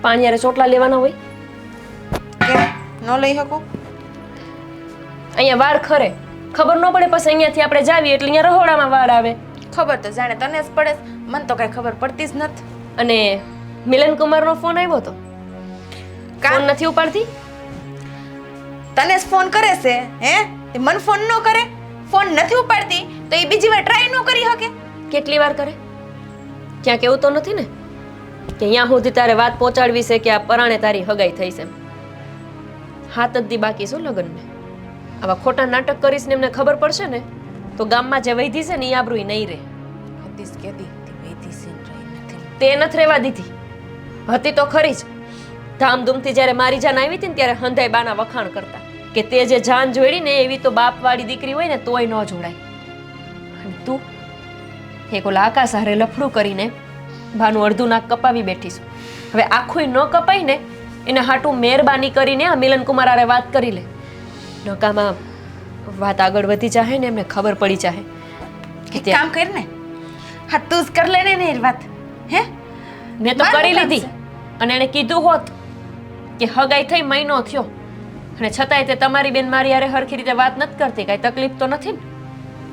પાણીયારે ચોટલા લેવાના હોય? કેમ ન લઈ શકું? અહીંયા વાળ ખરે, ખબર ન પડે, પછી અહીંયાથી આપણે જાવીએ એટલે અહીંયા રહોડામાં વાળ આવે. ખબર તો જાણે તને જ પડે, મને તો કઈ ખબર પડતી જ નથી. અને મિલન કુમારનો ફોન આવ્યો હતો, ફોન નથી ઉપાડતી? તને જ ફોન કરે છે હે? તે મન ફોન ન કરે? ફોન નથી ઉપાડતી તો એ બીજી વાર ટ્રાય ન કરી શકે? કેટલી વાર કરે? ક્યાંક એવું તો નથી ને કે અહીંયા સુધી તારે વાત પહોંચાડવી છે કે આ પરાણે તારી હગાઈ થઈ છે? હાથ જ દી બાકી શું લગ્નને? આવા ખોટા નાટક કરીશ ને એમને ખબર પડશે ને તો ગામમાં જે વૈધી છે ને એ આબરૂ નહીં રહે. હતીશ કેદી તે વૈધી સીન રહી નથી. તે નથી રહેવા દીધી. હતી તો ખરી જ. ધામધૂમથી જ્યારે મારી જાન આવી હતી ને ત્યારે હંધાઈ બાના વખાણ કરતા કે તે જે જાન જોડી ને એવી તો બાપવાળી દીકરી હોય ને તોય ન જોડાય. અને તું એક ઓલા આકાશ હારે લફડું કરીને ભાનું અડધું નાક કપાવી બેઠીશું. હવે આખું ન કપાય ને એને હાટું મહેરબાની કરીને આ મિલન કુમાર હારે વાત કરી લે. નકામાં વાત આગળ વધી જાહે ને એમને ખબર પડી જાહે કે એક કામ કર ને, હા તું જ કર લે ને એ વાત. હે મેં તો કરી લીધી. અને એને કીધું હોત કે હગાઈ થઈ મહિનો થયો અને છતાંય તે તમારી બેન મારી હારે હરખી રીતે વાત નથી કરતી, કાંઈ તકલીફ તો નથી ને?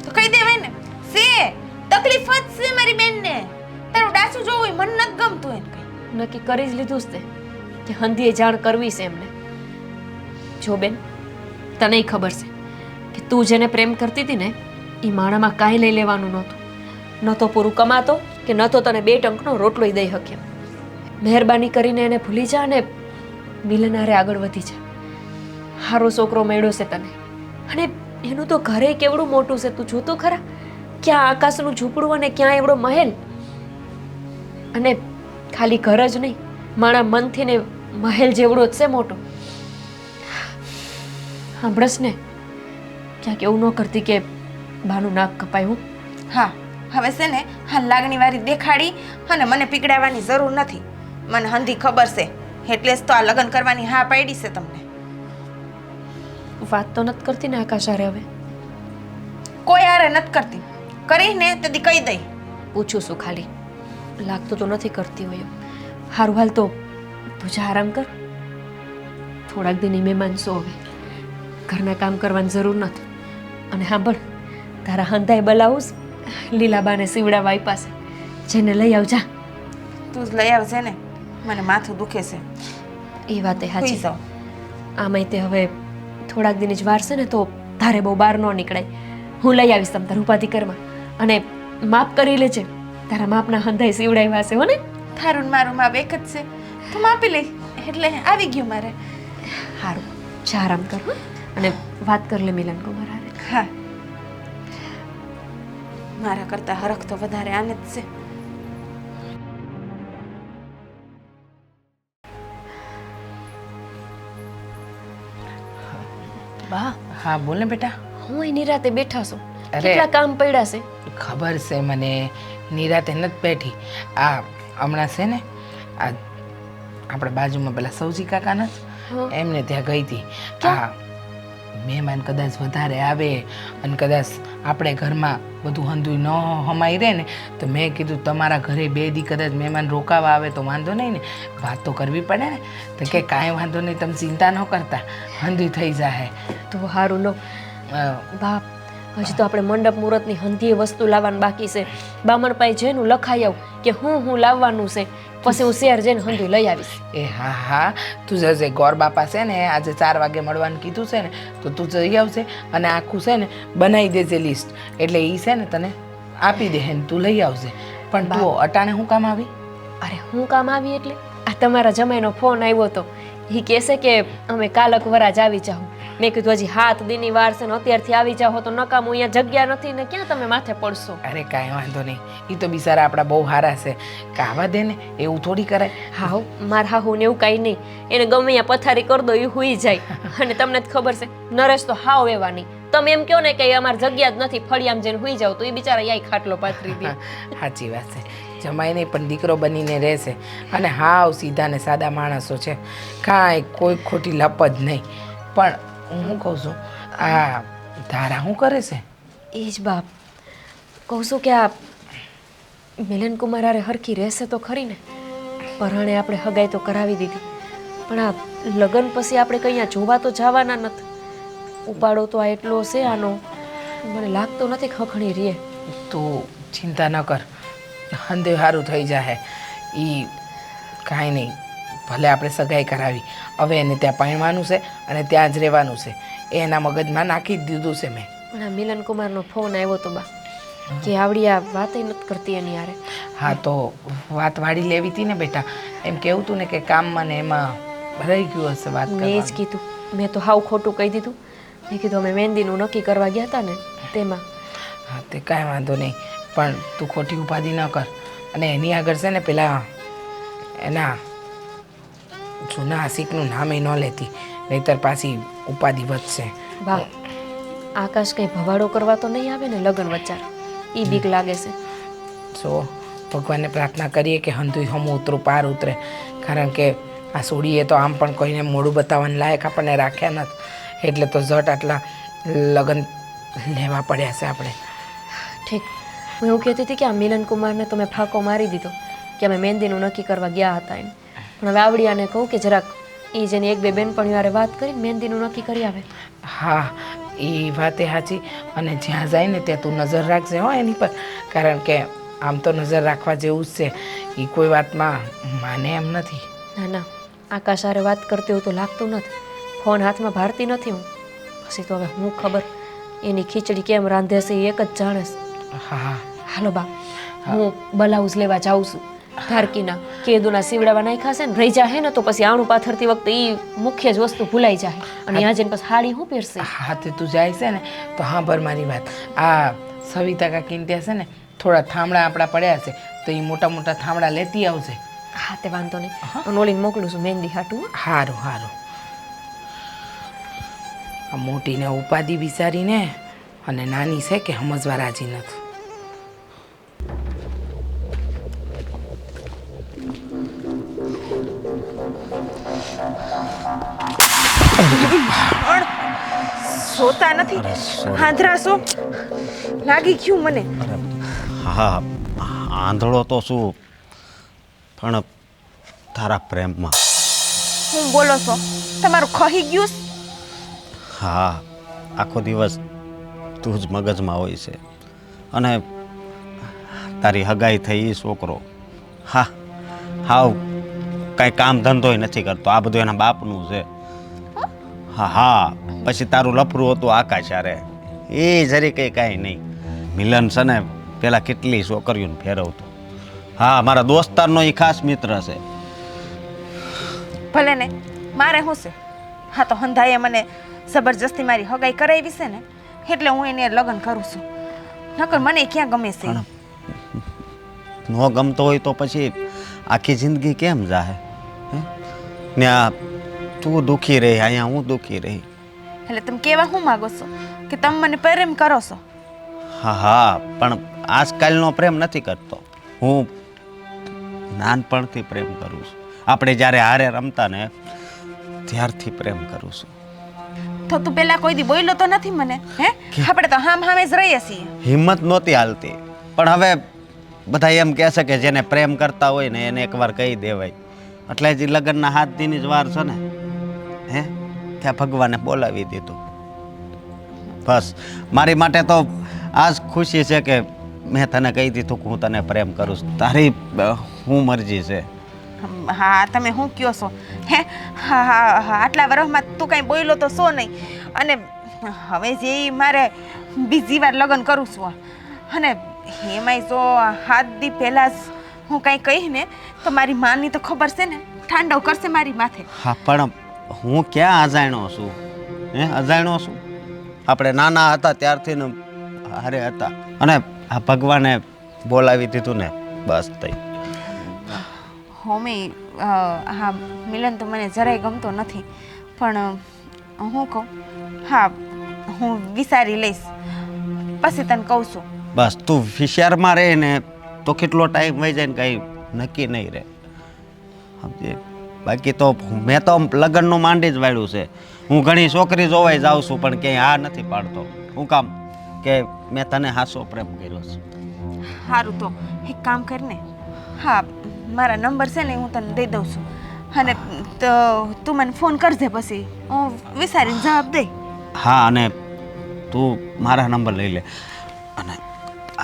તો કહી દેવાય ને, સે તકલીફ જ છે મારી બેનને. તારું ડાચું જોવું મન નથી ગમતું એને કઈ. નક્કી કરી જ લીધું છે કે હંધીએ જાણ કરવી છે એમને. જો બેન, તને ખબર છે કે તું જેને પ્રેમ કરતી હતી ને એ માણામાં કાંઈ લઈ લેવાનું નહોતું. ન તો પૂરું કમાતો કે ન તો તને 2 ટંકનો રોટલોય દઈ શક્યો. મહેરબાની કરીને એને ભૂલી જા અને મિલન હારે આગળ વધી જા. હારો છોકરો મળ્યો છે તને, અને એનું તો ઘરે કેવડું મોટું છે તું જોતો ખરા. ક્યાં આકાશનું ઝૂંપડું અને ક્યાં એવડો મહેલ. અને ખાલી ઘર જ નહીં, મારા મનથી ને મહેલ જેવડો જ છે મોટો. સાંભળસ ને, ક્યાંક એવું ન કરતી કે બાનું નાક કપાય. હું હા હવે છે ને હા લાગણી વાળી દેખાડી અને મને પીકડાવવાની જરૂર નથી. મને હંધી ખબર છે એટલે જ તો આ લગ્ન કરવાની હા પાડી છે તમને. વાત તો નથી કરતી ને આકાશ હારે? હવે કોઈ હારે નથી કરતી. કરી ને તેથી કહી દઈ. પૂછું છું ખાલી, લાગતું તો નથી કરતી હોય એમ. હારું હાલ તો તું જા આરામ કર. થોડાક દિન મહેમાન છો, હવે ઘરના કામ કરવાની જરૂર નથી. અને સાંભળ, તારા હંધાઈ બોલાવું લીલાબાને સીવડાવા આપ્યા છે, જેને લઈ આવજા. તું જ લઈ આવજે ને, મને માથું દુખે છે. એ વાતે સાચી. જાઓ. આમાંય તે હવે થોડાક દિન જ વાર છે ને તો તારે બહુ બહાર ન નીકળાય. હું લઈ આવીશ તમ તાર ઉપાધિ કરમાં. અને માપ કરી લેજે, તારા માપના હંધાઈ સીવડાવ્યા છે હો ને? તારું ને મારું માપ એક જ છે, તું માપી લઈ એટલે આવી ગયું મારે. સારું, જા આરામ કર હો. અને વાત કર લે મિલન કુમાર હારે. હા, મારા કરતા હરખ તો વધારે આને જ છે. બા, હા બોલ ને બેટા. હું એની રાતે બેઠા છું, અરે. કેટલા કામ પડ્યા છે. ખબર છે મને, નિરાતે નથી બેઠી. આ હમણાં છે ને આ આપણે બાજુમાં પેલા સૌજી કાકા નથી, હા. એમને ત્યાં ગઈ હતી. આ મહેમાન કદાચ વધારે આવે અને કદાચ આપણે ઘરમાં બધું હંધુય ન હમાઈ રહે ને તો મેં કીધું તમારા ઘરે 2 દી કદાચ મહેમાન રોકાવા આવે તો વાંધો નહીં ને, વાત તો કરવી પડે ને. તો કે કાંઈ વાંધો નહીં, તમે ચિંતા ન કરતા, હંધુય થઈ જાય. તો સારું લો બાપ. હજી તો આપણે મંડપ મુહૂર્તની હંધીએ વસ્તુ લાવવાનું બાકી છે. બામણ પાસે જઈને લખાઈ આવું કે હું લાવવાનું છે, પછી હું શહેર જઈને હંધુય લઈ આવીશ. એ હા હા, તું જજે. ગોર બાપા છે ને આજે 4 વાગે મળવાનું કીધું છે ને તો તું જઈ આવશે અને આખું છે ને બનાવી દેજે લિસ્ટ, એટલે એ છે ને તને આપી દે ને તું લઈ આવજે. પણ તું અટાણે શું કામ આવી? અરે હું કામ આવી એટલે આ તમારા જમાઈનો ફોન આવ્યો હતો. એ કહેશે કે અમે કાલક વરાજ આવી જાઉં. મેં કીધું હજી 7 દીની વાર છે ને અત્યારથી આવી જાઓ તો નકામું, અહીંયા જગ્યા નથી ને ક્યાં તમે માથે પડશો. અરે કાંઈ વાંધો નહીં, એ તો બિચારા આપણા બહુ સારા છે, કાવા દે ને, એવું થોડી કરાય. હાઉ મારા હાહુ ને એવું કાંઈ નહીં, એને ગમે ત્યાં પથારી કરી દો એ હુઈ જાય. અને તમને જ ખબર છે નરેશ તો હાવ એવા નહીં. તમે એમ કહો ને કે અમારી જગ્યા જ નથી, ફળિયામ જઈને હુઈ જાવ તો એ બિચારા યાય ખાટલો પાથરી દે. સાચી વાત છે, જમાઈ નહીં પણ દીકરો બનીને રહેશે. અને હાવ સીધા ને સાદા માણસો છે, કાંઈ કોઈ ખોટી લપ જ નહીં. પણ હું કહું છું આ ધારા શું કરે છે? એ જ બાપ કહું છું કે આ મિલન કુમાર હારે હરખી રહેશે તો ખરી ને? પરાણે આપણે હગાઈ તો કરાવી દીધી, પણ આ લગ્ન પછી આપણે કંઈ અહીંયા જોવા તો જવાના નથી. ઉપાડો તો આ એટલો છે આનો, મને લાગતો નથી ખખણી રીએ. તું ચિંતા ન કર, હંધે સારું થઈ જાય. એ કાંઈ નહીં, ભલે આપણે સગાઈ કરાવી, હવે એને ત્યાં પરણવાનું છે અને ત્યાં જ રહેવાનું છે. એ એના મગજમાં નાખી જ દીધું છે મેં. પણ આ મિલન કુમારનો ફોન આવ્યો તો બા, કે આવડી આ વાતય નથી કરતી એની યારે. હા, તો વાત વાળી લેવી હતી ને બેટા. એમ કેવું તું ને કે કામમાં ને એમાં રહી ગયું હશે વાત મેં જ કરવાનું. કીધું, મેં તો હાવ ખોટું કહી દીધું. મેં કીધું અમે મહેંદીનું નક્કી કરવા ગયા હતા ને તેમાં. હા, તે કાંઈ વાંધો નહીં, પણ તું ખોટી ઉપાધિ ન કર. અને એની આગળ છે ને પેલા એના જૂના આશિકનું નામ ન લેતી, નહીતર પાછી ઉપાધિ વધશે. વાહ, આકાશ કંઈ ભવાડો કરવા તો નહીં આવે ને લગ્ન વચ્ચાર? એ બીક લાગે છે. જો ભગવાનને પ્રાર્થના કરીએ કે હંધુય હમું ઉતરું, પાર ઉતરે. કારણ કે આ સોડીએ તો આમ પણ કોઈને મોઢું બતાવવાને લાયક આપણને રાખ્યા નથી, એટલે તો ઝટ આટલા લગ્ન લેવા પડ્યા છે આપણે. ઠીક, હું એવું કહેતી હતી કે આ મિલન કુમારને તો મેં ફાંકો મારી દીધો કે અમે મહેંદીનું નક્કી કરવા ગયા હતા એમ. પણ હવે આવડિયાને કહું કે જરાક એ જેની એક બે બેનપણીઓ હારે વાત કરીને મહેંદીનું નક્કી કરી આવે. હા, એ વાતે સાચી. અને જ્યાં જાય ને ત્યાં તું નજર રાખજે હો એની પર, કારણ કે આમ તો નજર રાખવા જેવું જ છે. એ કોઈ વાતમાં માને એમ નથી. ના ના, આકાશ હારે વાત કરતી હોય તો લાગતું નથી. ફોન હાથમાં ભારતી નથી હું. પછી તો હવે હું ખબર એની ખીચડી કેમ રાંધે છે એ એક જ જાણે છે. હા, હાલો બા, હું બ્લાઉઝ લેવા જાઉં છું. ધારકીના કેદુના સીવડાવા નાખ્યા છે ને રહી જાય ને તો પછી આણું પાથરતી વખતે એ મુખ્ય જ વસ્તુ ભૂલાઈ જાય. અને ત્યાં જઈને પછી સાડી શું પહેરશે? હા, તે તું જાય છે ને તો હા ભર મારી વાત. આ સવિતા કાકીને ત્યાં છે ને થોડા થાંભળા આપણા પડ્યા છે, તો એ મોટા મોટા થાંભળા લેતી આવશે. હા, તે વાંધો નહીં. અને ઓલીને મોકલું છું મહેંદી હાટું. સારું સારું. આ મોટીને ઉપાધિ વિચારીને અને નાની છે કે સમજવા રાજી નથી. સોતા નથી, આંધળા લાગી ગયું મને. હા, આંધળો તો શું, પણ તારા પ્રેમમાં. હું બોલો છો? તમારું ખહી ગયું? હા, આખો દિવસ તું જ મગજમાં હોય છે. અને તારી હગાઈ થઈ એ છોકરો હા હાવ કાંઈ કામ ધંધોય નથી કરતો. આ બધું એના બાપનું છે. હા હા, પછી તારું લફરું હતું આકાશ યારે, એ જરી કંઈ કાંઈ નહીં. મિલન છે ને પેલા કેટલી છોકરીઓને ફેરવતો. હા, મારા દોસ્તારનો એ ખાસ મિત્ર છે. ભલે ને, મારે શું છે? હા, તો હંધાએ મને જબરજસ્તી મારી હગાઈ કરાવી છે ને, એટલે હું એને લગ્ન કરું છું. નકર મને ક્યાં ગમે છે? ન ગમતો હોય તો પછી આખી જિંદગી કેમ જાહે? ને આ તું દુઃખી રહી, અહીંયા હું દુઃખી રહી. એટલે તમે કેવા શું માગો છો કે તમે મને પ્રેમ કરો છો? હા હા, પણ આજકાલનો પ્રેમ નથી કરતો. હું નાનપણથી પ્રેમ કરું છું. આપણે જ્યારે હારે રમતા ને ત્યારથી પ્રેમ કરું છું. તો તું પેલા કોઈ દી બોલ્યો તો નથી મને? હે, આપણે તો હામ હામે જ રહીએ છીએ. હિંમત નહોતી હાલતી, પણ હવે બધા એમ કહે છે કે જેને પ્રેમ કરતા હોય ને એને એકવાર કહી દેવાય. એટલે જ લગ્નના 7 દીની જ વાર છે ને, હે ત્યાં ભગવાને બોલાવી દીધું. બસ મારી માટે તો આ જ ખુશી છે કે મેં તને કહી દીધું કે હું તને પ્રેમ કરું છું. તારી હું મરજી છે. હા, તમે શું કહો છો? હે, હા હા હા, આટલા વર્ષમાં તું કાંઈ બોલ્યો તો શો નહીં. અને હવે જે મારે બીજી વાર લગ્ન કરું છું, અને એમાંય જો 7 દી પહેલાં જ હું કાંઈ કહીશ ને તો મારી માની તો ખબર છે ને, ઠાંડવ કરશે મારી માથે. હા, પણ હું ક્યાં અજાણ્યો છું? હે, અજાણ્યો છું? આપણે નાના હતા ત્યારથી ને હારે હતા, અને આ ભગવાને બોલાવી દીધું ને બસ થઈ. હોમી, હા મિલન તો મને જરાય ગમતો નથી, પણ હું કહું, હા હું વિચારી લઈશ, પછી તને કહું છું. બસ તું વિચારમાં રહે ને તો કેટલો ટાઈમ વહી જાય ને કંઈ નક્કી નહીં રહે. સમજે? બાકી તો મેં તો લગ્નનું માંડી જ વાળ્યું છે. હું ઘણી છોકરી જોવાઈ જાઉં છું, પણ ક્યાંય હા નથી પાડતો. હું કામ કે મેં તને હાસો પ્રેમ કર્યો છે. સારું, તો એક કામ કરીને, હા મારા નંબર છે ને હું તને દઈ દઉં છું અને તો તું મને ફોન કરજે પછી હું વિચારીને જવાબ દઈ. હા, અને તું મારા નંબર લઈ લે અને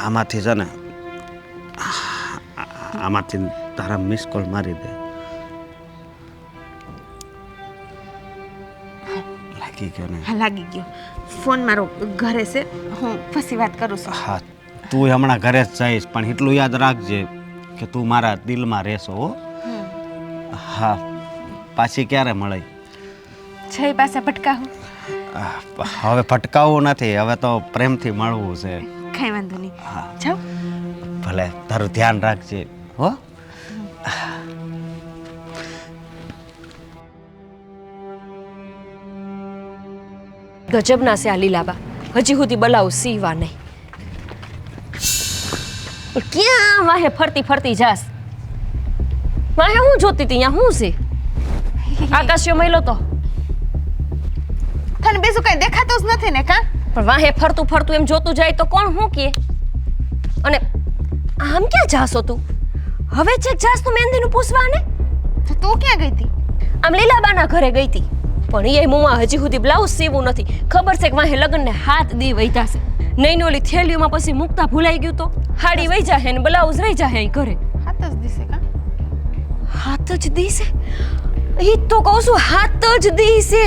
આમાંથી છે ને આમાંથી તારા મિસ કોલ મારી દે. લાગી ગયો ને? હા લાગી ગયો. ફોન મારો ઘરે છે, હું પછી વાત કરું છું. હા, તું હમણાં ઘરે જ જઈશ પણ એટલું યાદ રાખજે કે તું મારા દિલમાં રહેશો હો. હા, પાછી ક્યારે મળે? છે પાસે ભટકાવું? હવે ભટકાવવું નથી, હવે તો પ્રેમથી મળવું છે. કઈ વાંધો નહીં. હા, જાઉં? ભલે, તારું ધ્યાન રાખજે હો. ગજબના છે આ લીલાબા, હજી સુધી બલાવ સીવા નહીં. ક્યાં વાહે ફરતી ફરતી જાસ? વાહે હું જોતી હતી? અહીંયા શું છે? આકાશીયો મહિલો તો તને બીજું કઈ દેખાતું જ નથી ને? કા પણ વાહે ફરતું ફરતું એમ જોતું જાય તો કોણ શું કહે? અને આમ ક્યાં જાશો તું? હવે ચેક જાસ તું મહેંદીનું પૂછવા ને? તો તું ક્યાં ગઈ હતી? આમ લીલાબાના ઘરે ગઈ હતી પણ એ મુમાં હજી સુધી બ્લાઉઝ સીવું નથી. ખબર છે કે વાહે લગ્નને હાથ દી વૈધા છે. નહીં ઓલી થેલીઓમાં પછી મૂકતા ભૂલાઈ ગયું તો હાડી વહી જાહે ને બ્લાઉઝ રહી જાહે અહીં ઘરે. હાથ જ દિશે. કા હાથ જ દીશે? એ તો કહું છું, હાથ જ દીશે.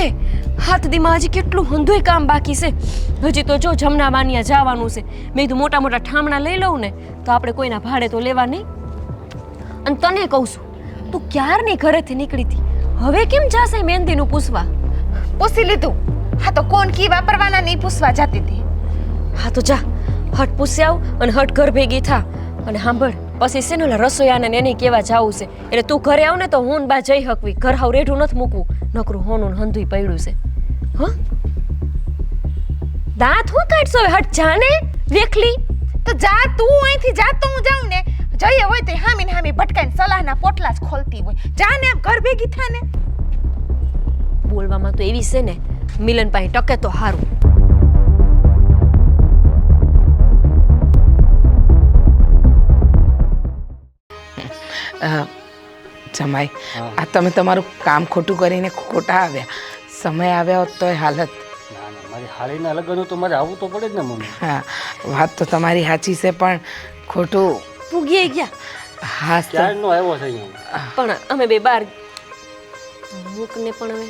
હાથ દીમાં હજી કેટલું હંધુય કામ બાકી છે. હજી તો જો જમના બાનિયા જવાનું છે. મેં કીધું મોટા મોટા ઠામણા લઈ લઉં ને તો આપણે કોઈના ભાડે તો લેવા નહીં. અને તને કહું છું, તું ક્યારની ઘરેથી નીકળી હતી, હવે કેમ જાશે મહેંદીનું પૂછવા? પૂછી લીધું. હા તો કોણ કી વાપરવાના નહીં પૂછવા જતી હતી. હા તો જા, હટ પૂછી આવ અને હટ ઘર ભેગી થા. અને સાંભળ, પછી છે ને ઓલા રસોઈયાને એને કેવા જાવું છે એટલે તું ઘરે આવ ને તો હું બા જઈ હકવી. ઘર હાવ રેઢું નથી મૂકવું, નકરું હોનું હંધુય પડ્યું છે. હા, દાંત હું કાઢશો? હટ જા ને વેખલી. તો જા તું અહીંથી જા તો હું જાઉં ને. જઈએ હોય તે હામી ને હામી ભટકાઈને સલાહના પોટલા જ ખોલતી હોય. જા ને આમ ઘર ભેગી થા ને. બોલવામાં તો એવી છે ને, મિલન પાસે ટકે તો હારું. જમાઈ, આ તમે તમારું કામ ખોટું કરીને ખોટા આવ્યા. સમય આવ્યા હોત તોય હાલત. મારી હાળીના લગ્ન તો મારે આવવું તો પડે જ ને મમ્મી. હા, વાત તો તમારી સાચી છે પણ ખોટું પૂગી ગયા. હા તો ક્યારનો આવ્યો છે અહીંયા. પણ અમે બે બાર મૂકને પણ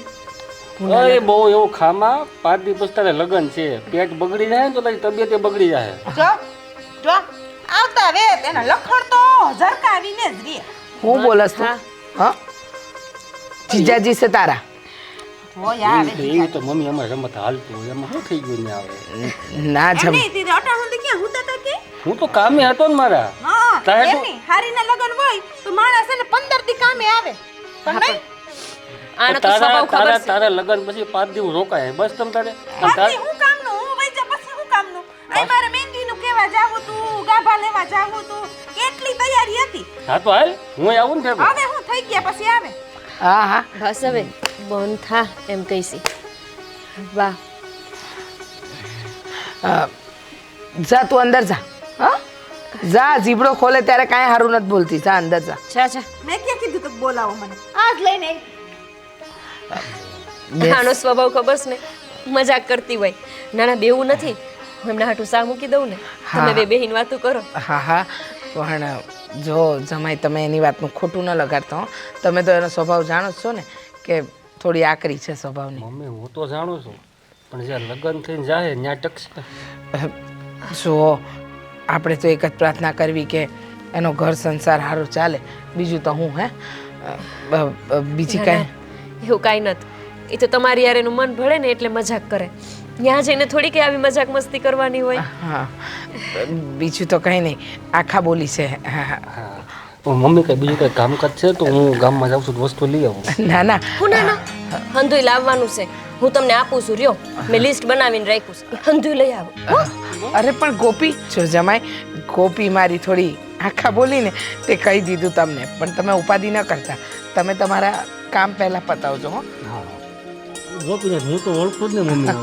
હવે અરે બહુ એવું ખામાં 5 દિવસ તારે લગ્ન છે, પેટ બગડી જાય ને તો તારી તબિયત બગડી જાય. જો જો આવતા વે એના લખણ તો ઝરકા આવીને જ રે. હું બોલસ તું? હા, જીજાજી છે તારા? હો યાર એવી તો મમ્મી અમારે રમત હાલતું હોય, એમાં શું થઈ ગયું ને આવે? ના જમ નહીં તી અટા હું ક્યાં હુતા તા કે? હું તો કામે હતો ને મારા. હા તારે તો- એમની હારીના લગન હોય તો માણસ છે ને 15 દી કામે આવે. પણ નહીં આને તો સ્વભાવ ખબર તારા છે. તારા લગ્ન પછી 5 દિવસ રોકાય બસ તમ તારે. અને બાકી હું કામનું હું વઈ જા પછી હું કામનું. અહીં મારે મહેંદીનું કેવા જાવું તું, ગાભા લેવા જાવું તું, કેટલી તૈયારી હતી. હા તો હાલ હું આવું ને ભેગો. હવે હું થઈ ગયા પછી આવે. હા હા બસ હવે બંધ થા એમ કહીશી. વાહ, જા તું અંદર જા. હા, જા. જીબડો ખોલે ત્યારે કાંઈ સારું નથી બોલતી. જા અંદર જા. જા જા. મેં ક્યાં કીધું તો બોલાવો મને? આજ લઈને આવી. બેસ. આનો સ્વભાવ ખબર છે ને, મજાક કરતી હોય. નાના બેવું નથી, એમના હાટું સા મૂકી દઉં ને. તમે બે બેહીન વાતો કરો. હા હા, પણ જો જમાઈ તમે એની વાતનું ખોટું ન લગાડતો હો. તમે તો એનો સ્વભાવ જાણો જ છો ને કે થોડી આકરી છે સ્વભાવની. મમ્મી હું તો જાણું છું પણ જ્યાં લગ્ન થઈને જાય ત્યાં ટકશે. જો આપણે તો એક જ પ્રાર્થના કરવી કે એનો ઘર સંસાર સારો ચાલે. બીજું તો હું બીજી કાંઈ એવું કાંઈ નથી. એ તો તમારી યાર એનું મન ભળે ને એટલે મજાક કરે. ત્યાં જઈને થોડી કઈ આવી મજાક મસ્તી કરવાની હોય. હા, બીજું તો કંઈ નહીં. આખા બોલી છે. હા, હા. હા તો મમ્મી કઈ બીજું કઈ કામકાજ છે તો હું ગામમાં જાઉં છું તો વસ્તુ લઈ આવું. ના ના, હું ના હંધુય લાવવાનું છે. હું તમને આપું છું, રહ્યો મેં લિસ્ટ બનાવીને રાખ્યું છે. હંધુય લઈ આવો. અરે પણ ગોપી, જો જમાઈ, ગોપી મારી થોડી આખા બોલી ને તે કહી દીધું તમને, પણ તમે ઉપાધિ ન કરતા. તમે તમારા કામ પહેલાં પતાવજો. હો, ગોપીને હું તો ઓળખું જ ને મમ્મી.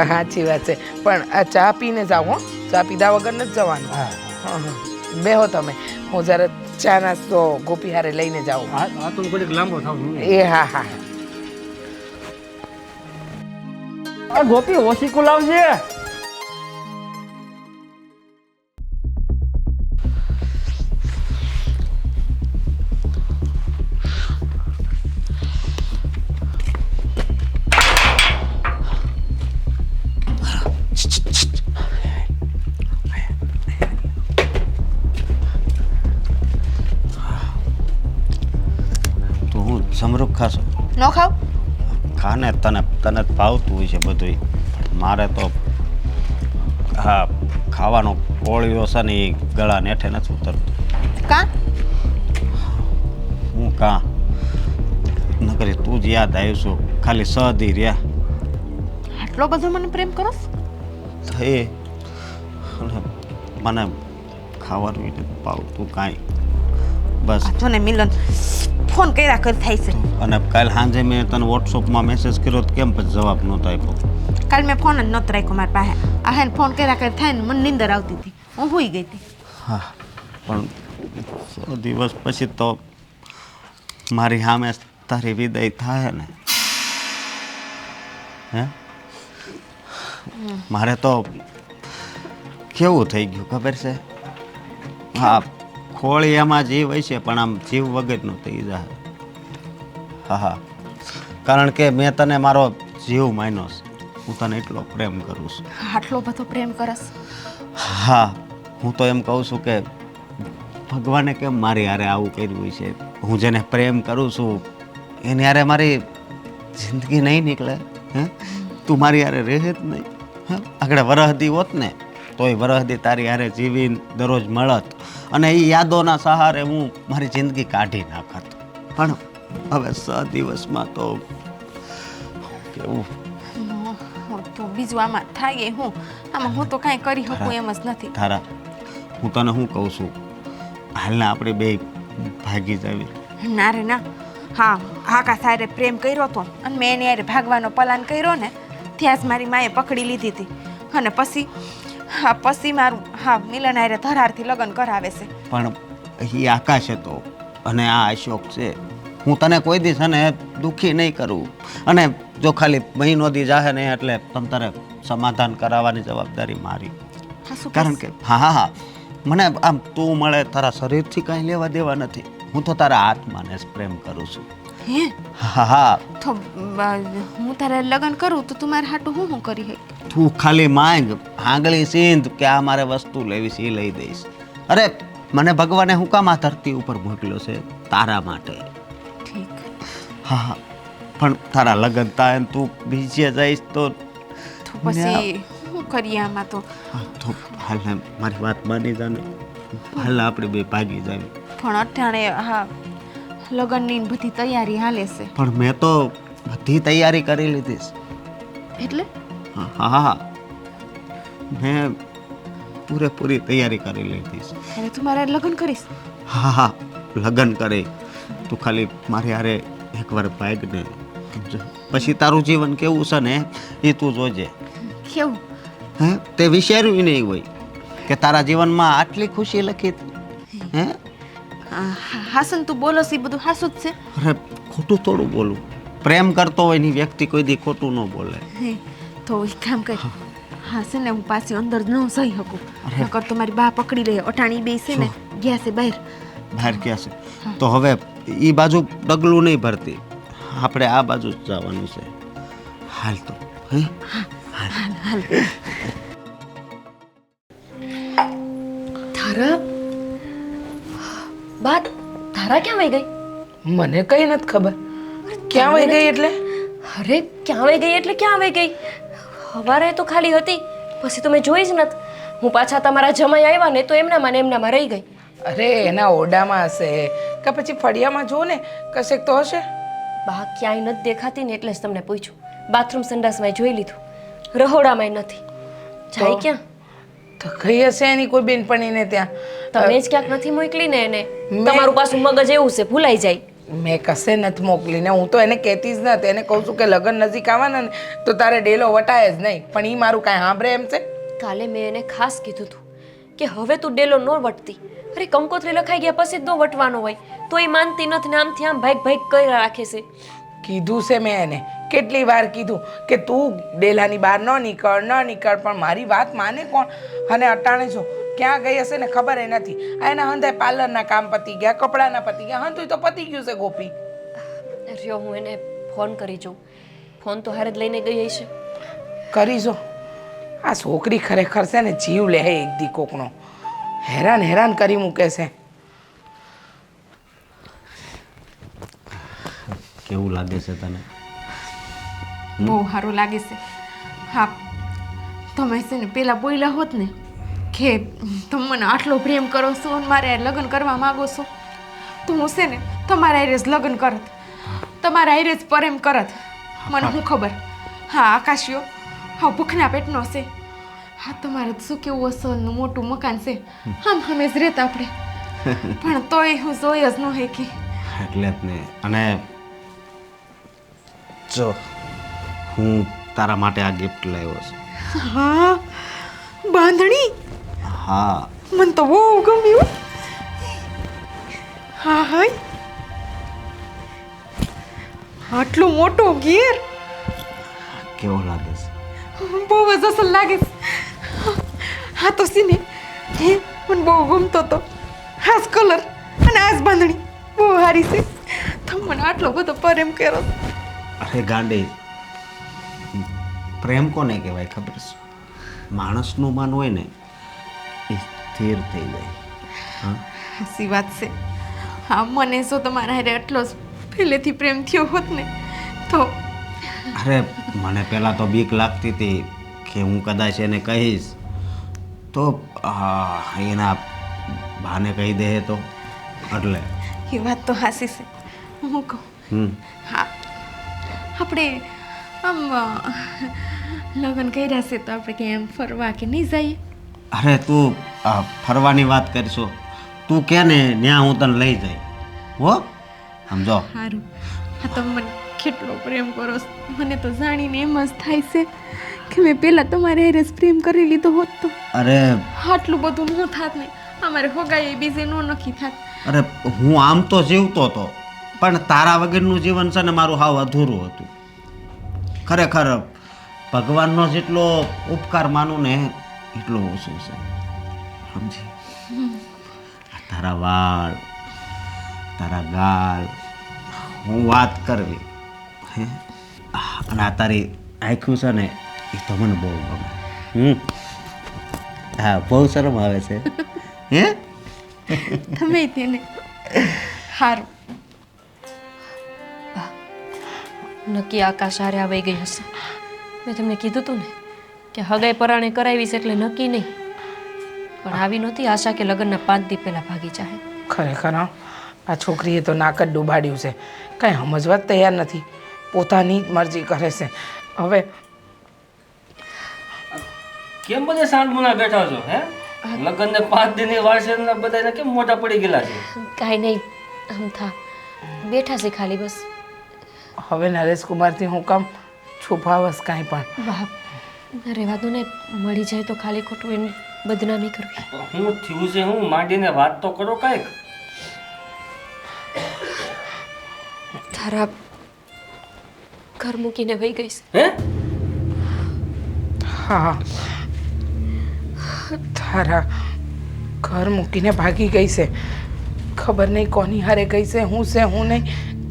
સાચી વાત છે. પણ આ ચા પીને જાઓ. હો, ચા પીધા વગર નથી જવાનું. હા હા, હા. બેહો તમે, હું જરા ચા નાસ્તો ગોપી હારે લઈને જાઓ. આ તો ઘડીક લાંબો થાવ એ હા હા. આ ગોપી ઓશીકું લાવજે. તું હું સમરૂપ ખાશો? ન ખાવ? ખાને તને તને જ ભાવતું હોય છે બધું. મારે તો હા ખાવાનો કોળીઓ છે ને એ ગળા નેઠે નથી ઉતરતું. કા? હું કાં નકરી તું જ યાદ આવીશું ખાલી સદી રહ્યા આટલો બધો મને પ્રેમ કરો? થઈ અને મને ખાવાનું ય નથી ભાવતું કાંઈ. બસ જો ને મિલન ફોન કર્યા કર થાય છે. અને કાલ સાંજે મેં તને વોટ્સઅપમાં મેસેજ કર્યો તો કેમ પછી જવાબ નહોતો આપ્યો? કાલ મેં ફોન જ નહોતો રાખ્યો મારી પાસે. આ હે ફોન કર્યા કર થાય ને મને નીંદર આવતી હતી, હું સૂઈ ગઈ હતી. હા પણ 100 દિવસ પછી તો મારી સામે તારી વિદાય થાય ને. હે મારે તો કેવું થઈ ગયું ખબર છે? હા ખોળી એમાં જીવ હોય છે પણ આમ જીવ વગરનું થઈ જાય. હા હા કારણ કે મેં તને મારો જીવ માન્યો છે. હું તને એટલો પ્રેમ કરું છું. આટલો બધો પ્રેમ કરસ? હા હું તો એમ કહું છું કે ભગવાને કેમ મારી હારે આવું કર્યું છે. હું જેને પ્રેમ કરું છું એની હારે મારી જિંદગી નહીં નીકળે. હે તું મારી હારે રહે જ નહીં. હા આગળ વરહદી હોત ને તોય વરહદી તારી હારે જીવીને દરરોજ મળત અને એ યાદોના સહારે હું મારી જિંદગી કાઢી નાખત. પણ હવે 100 દિવસમાં તો કેવું તો બીજું આમાં થાય એ હું આમાં હું તો કાંઈ કરી શકું એમ જ નથી. તારા હું તને શું કહું છું હાલને આપણે બે ભાગી જાવી. ના રે ના. હા આકાશ હારે પ્રેમ કર્યો હતો અને મેં એની હારે ભાગવાનો પ્લાન કર્યો ને ત્યાં જ મારી માએ પકડી લીધી હતી અને પછી મારું મિલન હારે ધરારથી લગ્ન કરાવે છે. પણ એ આકાશ હતો અને આ અશોક છે. હું તને કોઈ દિવસ ને દુઃખી નહીં કરું અને જો ખાલી મહિનો દી જાહે ને એટલે તમ તારે સમાધાન કરાવવાની જવાબદારી મારી. કારણ કે હા હા હા મને આમ તું મળે તારા શરીરથી કાંઈ લેવા દેવા નથી. હું તો તારા આત્માને જ પ્રેમ કરું છું. હે હા હા તો હું તારે લગ્ન કરું તો તું મારે હાટું હું કરી હે? તું ખાલી માંગ આંગળી સીંધ કે આ મારે વસ્તુ લેવી છે એ લઈ દઈશ. અરે મને ભગવાને હું કામ આ ધરતી ઉપર મોકલ્યો છે? તારા માટે. ઠીક. હા હા પણ તારા લગ્ન થાય ને તું બીજે જઈશ તો પછી શું કરીએ આમાં તો? તો હાલ મારી વાત માની જા ને. હાલ આપણે બે ભાગી જાવી. પણ અઠાણે લગ્નની બધી તૈયારી હાલે છે. પણ મેં તો બધી તૈયારી કરી લીધી છે. એટલે હા હા મેં પૂરેપૂરી તૈયારી કરી લીધી છે. હવે તું મારા લગ્ન કરીશ? હા હા લગ્ન કરે તું ખાલી મારી હારે એકવાર ભાગ ને પછી તારું જીવન કેવું છે ને એ તું જોજે. કેવું? હે તે વિચાર્યું નહીં હોય કે તારા જીવનમાં આટલી ખુશી લખી હે? હાસન તું બોલો છે બધું હાસું જ છે? અરે ખોટું થોડું બોલું. પ્રેમ કરતો હોય ની વ્યક્તિ કોઈ દી ખોટું ન બોલે. તો એક કામ કર. હા છે ને હું પાછી અંદર ન જઈ શકું નકર તો મારી બા પકડી લે. અટાણી બે છે ને ગયા છે બહાર. બહાર ક્યાં છે? તો હવે એ બાજુ ડગલું નહીં ભરતી આપણે આ બાજુ જ જવાનું છે. હાલ તો હે હાલ હાલ. ધારા બાત ધારા ક્યાં વહી ગઈ? મને કઈ નથી ખબર. ક્યાં વહી ગઈ એટલે? અરે ક્યાં વહી ગઈ એટલે ક્યાં વહી ગઈ? સવારે તો ખાલી હતી પછી તો મેં જોઈ જ નથી. હું પાછા તમારા જમાઈ આવ્યા ને તો એમનામાં રહી ગઈ. અરે એના ઓરડામાં હશે કે પછી ફળિયામાં જો ને કશેક તો હશે. બા ક્યાંય નથી દેખાતી ને એટલે જ તમને પૂછ્યું. બાથરૂમ સંડાસમાં જોઈ લીધું, રહોડામાંય નથી. જાય ક્યાં? તો કઈ હશે એની કોઈ બેનપણીને ત્યાં. તમે જ ક્યાંક નથી મોકલી ને એને? તમારું પાછું મગજ એવું છે ભૂલાઈ જાય. મેં કશે નથી મોકલીને. હું તો એને કહેતી જ નથી. એને કહું છું કે લગ્ન નજીક આવવાના ને તો તારે ડેલો વટાય જ નહીં. પણ એ મારું કાંઈ સાંભળે એમ છે? કાલે મેં એને ખાસ કીધું હતું કે હવે તું ડેલો ન વટતી અરે કંકોત્રી લખાઈ ગયા પછી જ નો વટવાનો હોય તો એ માનતી નથી ને આમથી આમ ભાઈક ભાઈક કરી રાખે છે. કીધું છે મેં એને કેટલી વાર કીધું કે તું ડેલાની બહાર ન નીકળ પણ મારી વાત માને કોણ? અને અટાણે જો ક્યાં ગઈ હશે ને ખબર એ નથી. આ એના હંધાય પાર્લરના કામ પતી ગયા, કપડાના પતી ગયા, હંધુય તો પતી ગયું છે ગોપી. રહ્યો હું એને ફોન કરી જોઉં. ફોન તો હારે જ લઈને ગઈ હશે. કરી જો. આ છોકરી ખરેખર છે ને જીવ લે એક દી કોકનો. હેરાન કરી મૂકે છે. કેવું લાગે છે તને? બહુ સારું લાગે છે. હા, તમે છે ને પેલા બોલ્યા હોત ને કે તમે મને આટલો પ્રેમ કરો છો અને મારે લગ્ન કરવા માંગો છો તો હું છે ને તમારા હારે જ લગ્ન કરત, તમારા હારે જ પ્રેમ કરત. મને શું ખબર. હા, આકાશીઓ હા ભૂખના પેટનો છે. હા, તમારે શું કેવું અસલનું મોટું મકાન છે, આમ અમે જ રહેતા આપણે, પણ તોય હું જોઈ જ ન હેકી. એટલે જ ને. અને જો હું તારા માટે આ ગિફ્ટ લાવ્યો છું. હા, બાંધણી. હા, મને તો બહુ ગમ્યું. હા હા, આટલો મોટો ઘેર કેવો લાગે છે? બહુ જ અસલ લાગે છે. હા તો સીને હે મને બહુ ગમતો તો. હાસ કલર અને હાસ બાંધણી બહુ સારી છે. તમે મને આટલો બધો પ્રેમ કર્યો. અરે ગાંડી, પ્રેમ કોને કહેવાય ખબર છે? માણસનું મન હોય ને એ સ્થિર થઈ જાય. હા, સાચી વાત છે. હા, મને જો તમારા હારે આટલો જ પહેલેથી પ્રેમ થયો હોત ને તો અરે મને પહેલાં તો બીક લાગતી હતી કે હું કદાચ એને કહીશ તો એના ભાને કહી દે તો એટલે. એ વાત તો સાચી છે. હું કહું હા, આપણે આમ લગ્ન કર્યા છે તો આપણે ક્યાં એમ ફરવા કે નહીં જઈએ? અરે તું ફરવાની વાત કરશો, તું કે ને ત્યાં હું તને લઈ જાય હો. સમજો. સારું. હા, તમે મને કેટલો પ્રેમ કરો છો. મને તો જાણીને એમ જ થાય છે કે મેં પહેલાં તમારે હારે જ પ્રેમ કરી લીધો હોત તો અરે આટલું બધું ન થાત ને. અમારે હોગાઈ બીજે નો નક્કી થાત. અરે હું આમ તો જીવતો હતો પણ તારા વગરનું જીવન છે ને મારું હાવ અધૂરું હતું. ખરેખર ભગવાનનો જેટલો ઉપકાર માનું ને એટલો ઓછું છે. સમજી? તારા વાળ, તારા ગાલ, હું વાત કરવી હે અને આ તારી આંખું છે ને એ તો મને બહુ ગમે. હા, બહુ શરમ આવે છે હે. તમે તેને સારું. નક્કી આકાશ હારે આવી ગઈ હશે. મેં તમને કીધું હતું ને કે હગાઈ પરાણે કરાવી છે એટલે નક્કી નહીં, પણ આવી નહોતી આશા કે લગ્નના 5 દી પહેલા ભાગી જાય. ખરેખર હા, આ છોકરીએ તો નાક જ ડૂબાડ્યું છે. કાંઈ સમજવા જ તૈયાર નથી. પોતાની જ મરજી કરે છે. હવે કેમ બધા સાંજમુના બેઠા છો હે? લગ્નને 5 દિનની વાર છે ને બધાને કેમ મોટા પડી ગયેલા છે? કાંઈ નહીં, આમ થા બેઠા છે ખાલી બસ. હવે નરેશકુમારથી હું કામ છુપાવસ કાંઈ પણ? બાપ રહેવા દો ને, મળી જાય તો ખાલી ખોટું એની બદનામી કરવી. હું થયું છે હું માંડીને વાત તો કરો કાંઈક. તારા ઘર મૂકીને વહી ગઈ છે. હે? હા, તારા ઘર મૂકીને ભાગી ગઈ છે. ખબર નહીં કોની હારે ગઈ છે, હું છે હું નહીં,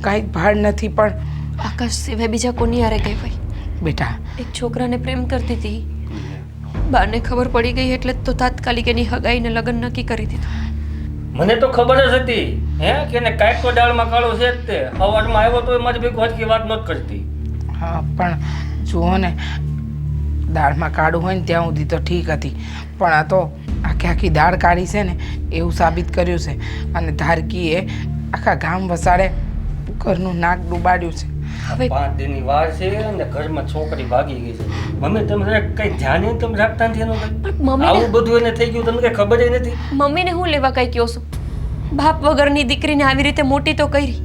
કાંઈ ભાડ નથી. પણ આકાશ સિવાય બીજા કોની હારે ગઈ હોય? બેટા, એક છોકરાને પ્રેમ કરતી હતી, બાને ખબર પડી ગઈ એટલે તો તાત્કાલિક એની હગાઈને લગ્ન નક્કી કરી દીધું. મને તો ખબર જ હતી હે કે એને કાંઈક તો દાળમાં કાળો છે જ તે. સવારમાં આવ્યો તો મારી ભેગું હરખી વાત નહોતી કરતી. હા પણ જુઓ ને, દાળમાં કાળું હોય ને ત્યાં સુધી તો ઠીક હતી, પણ આ તો આખી દાળ કાઢી છે ને એવું સાબિત કર્યું છે. અને ધારકીએ આખા ગામ વસાડે ઘરનું નાક ડૂબાડ્યું છે. હવે 5 દિનની વાર છે અને ઘરમાં છોકરી ભાગી ગઈ છે. મમ્મી તમે જરાક કઈ ધ્યાન ય તમે રાખતા નથી એનું કઈ? મમ્મીને આવું બધું એને થઈ ગયું તમને કઈ ખબર ય નથી? મમ્મીને હું લેવા કઈ કહો છો? બાપ વગરની દીકરીને આવી રીતે મોટી તો કરી,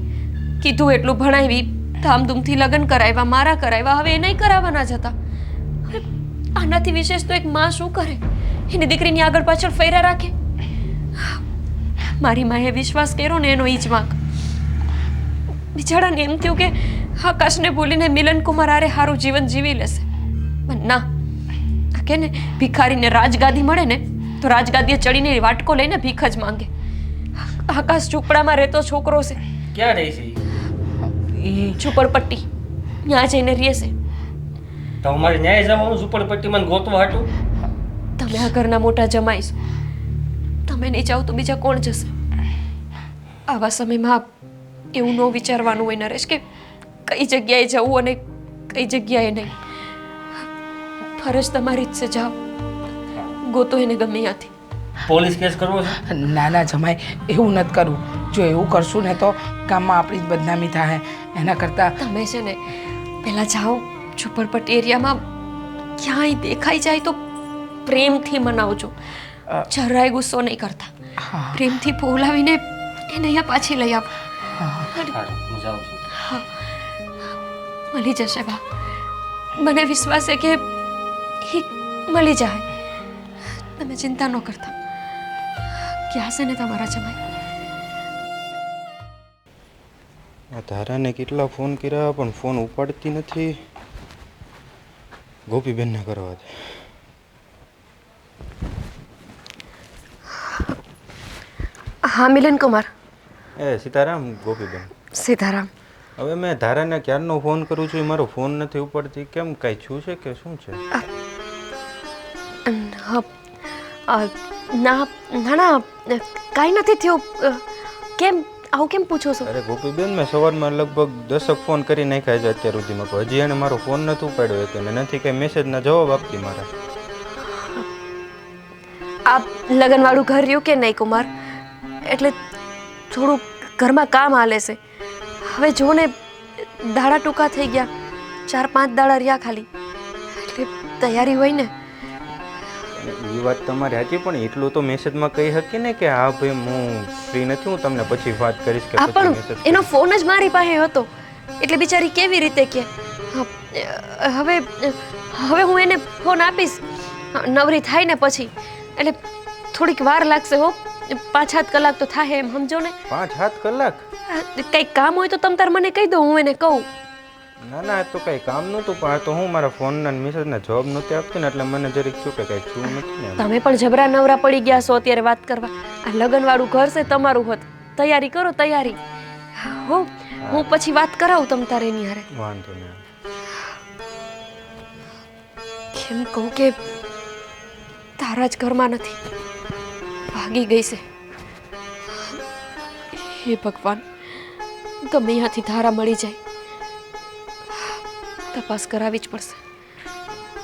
કીધું એટલું ભણાવી, ધામધૂમથી લગ્ન કરાવ્યા, મારા કરાવ્યા, હવે એ નહીં કરાવવાના જ હતા. અરે આનાથી વિશેષ તો એક માં શું કરે? એની દીકરીની આગળ પાછળ ફેરા રાખે. મારી માએ વિશ્વાસ કર્યો ને એનો ઈ જ વાંક. બિચારાને એમ થયું કે આકાશને ભૂલીને મિલન કુમાર હારે સારું જીવન જીવી લેશે. પણ ના, આ કે ને ભિખારીને રાજગાદી મળે ને તો રાજગાદીએ ચડીને વાટકો લઈને ભીખ જ માંગે. આકાશ ઝૂંપડામાં રહેતો છોકરો છે, ક્યાં રહી છે ઈ? એ ઝૂંપડપટ્ટી, ત્યાં જઈને રહેશે. તો અમારે ન્યાય જવાનું ઝૂંપડપટ્ટીમાં ગોતવા હાટું? તમે આ ઘરના મોટા જમાઈ છો, તમે નહીં જાઓ તો બીજા કોણ જશે? આવા સમયમાં એવું ન વિચારવાનું હોય નરેશ કે કઈ જગ્યાએ જવું અને કઈ જગ્યાએ નહીં. ફરજ તમારી જ છે, જાઓ ગોતો એને ગમે ત્યાંથી. પોલીસ કેસ કરવો છે? ના ના જમાઈ, એવું નથી કરવું. જો એવું કરશું ને તો ગામમાં આપણી જ બદનામી થાય. એના કરતાં તમે છે ને પહેલાં જાઓ ઝૂંપડપટ્ટી એરિયામાં, ક્યાંય દેખાઈ જાય તો પ્રેમથી મનાવજો, જરાય ગુસ્સો નહીં કરતા. હા પ્રેમથી બોલાવીને એને અહીંયા પાછી લઈ આવો. હા હા, હું જાઉં છું. હા, મળી જશે બા. મને વિશ્વાસ છે કે એ મળી જાય. તમે ચિંતા ન કરતા. ક્યાં છે ને તમારા જમાઈ? આ ધારાને કેટલા ફોન કર્યા પણ ફોન ઉપાડતી નથી. ગોપીબેનને કરવા દે. હા મિલન કુમાર. એ સીતારામ ગોપીબેન. સીતારામ. હવે મેં ધારાને ક્યારનો ફોન કરું છું, એ મારો ફોન નથી ઉપાડતી. કેમ કાંઈ છું છે કે શું છે? ના ના ના, કાંઈ નથી થયું. કેમ આવું કેમ પૂછો છો? અરે ગોપીબેન, મેં સવારમાં લગભગ 10 ફોન કરી નાખ્યા છે અત્યાર સુધીમાં, પણ હજી એને મારો ફોન નથી ઉપાડ્યો હતો ને નથી કંઈ મેસેજના જવાબ આપતી મારા. આ લગનવાળું ઘર રહ્યું કે નહીં કુમાર, એટલે થોડું ઘરમાં કામ હાલે છે. હવે જો ને દાડા ટૂંકા થઈ ગયા, 4-5 દાડા રહ્યા ખાલી, એટલે તૈયારી હોય ને. એ વાત તમારી સાચી, પણ એટલું તો મેસેજમાં કહી શકીએ ને કે હા ભાઈ હું ફ્રી નથી, હું તમને પછી વાત કરીશ કે આ પછી પણ મેસેજ એનો ફોન જ મારી પાસે હતો, એટલે બિચારી કેવી રીતે કે હવે હવે હું એને ફોન આપીશ નવરી થાય ને પછી. એટલે થોડીક વાર લાગશે હો, 5-7 કલાક તો થાય એમ સમજો ને. 5-7 કલાક? કંઈક કામ હોય તો તમ તાર મને કહી દો, હું એને કહું. ના ના, એ તો કંઈ કામ નહોતું, પણ આ તો હું મારા ફોનના મેસેજના જવાબ નહોતી આપતી ને એટલે મને જરીક શું કે કંઈ છું નથી ને. તમે પણ જબરા નવરા પડી ગયા છો અત્યારે વાત કરવા. આ લગનવાળું ઘર છે તમારું હોત, તૈયારી કરો તૈયારી. હું પછી વાત કરાવું તમ તારે એની હારે. વાંધો નહીં. કેમ કહું કે તારા જ ઘરમાં નથી, ભાગી ગઈ છે. હે ભગવાન, ગમે ત્યાંથી ધારા મળી જાય, તપાસ કરાવી જ પડશે.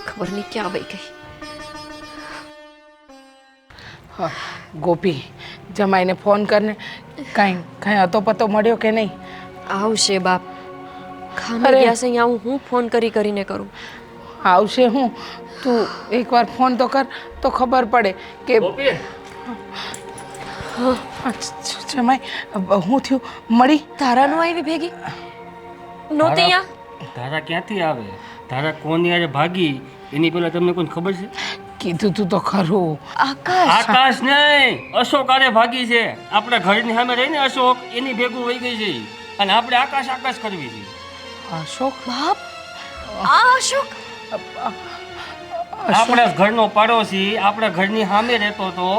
ખબર નહીં ક્યાં વહી ગઈ. હા, ગોપી જમાઈને ફોન કરને. કાંઈ હતો પતો મળ્યો કે નહીં? આવશે બાપ, ખાને અરે. ગયા છે અહીંયા. હું ફોન કરીને કરું. આવશે હું, તું એકવાર ફોન તો કર તો ખબર પડે કે ગોપી, જમાઈ હું થયું. મળી ધારા નો આવી ભેગી નહોતી અહીંયા. ધારા ક્યાંથી આવે? ધારા કોની હારે ભાગી એની પહેલા તમને કોઈ ખબર છે? કીધું તું તો ખરું. આકાશ. આકાશ નહીં, અશોક હારે ભાગી છે. આપણે ઘરની સામે રહીને અશોક એની ભેગું વહી ગઈ છે અને આપણે આકાશ આકાશ કરવી છે. અશોક? બાપ, આ અશોક. આપણા ઘરનો પાડોશી આપણા ઘરની સામે રહેતો હતો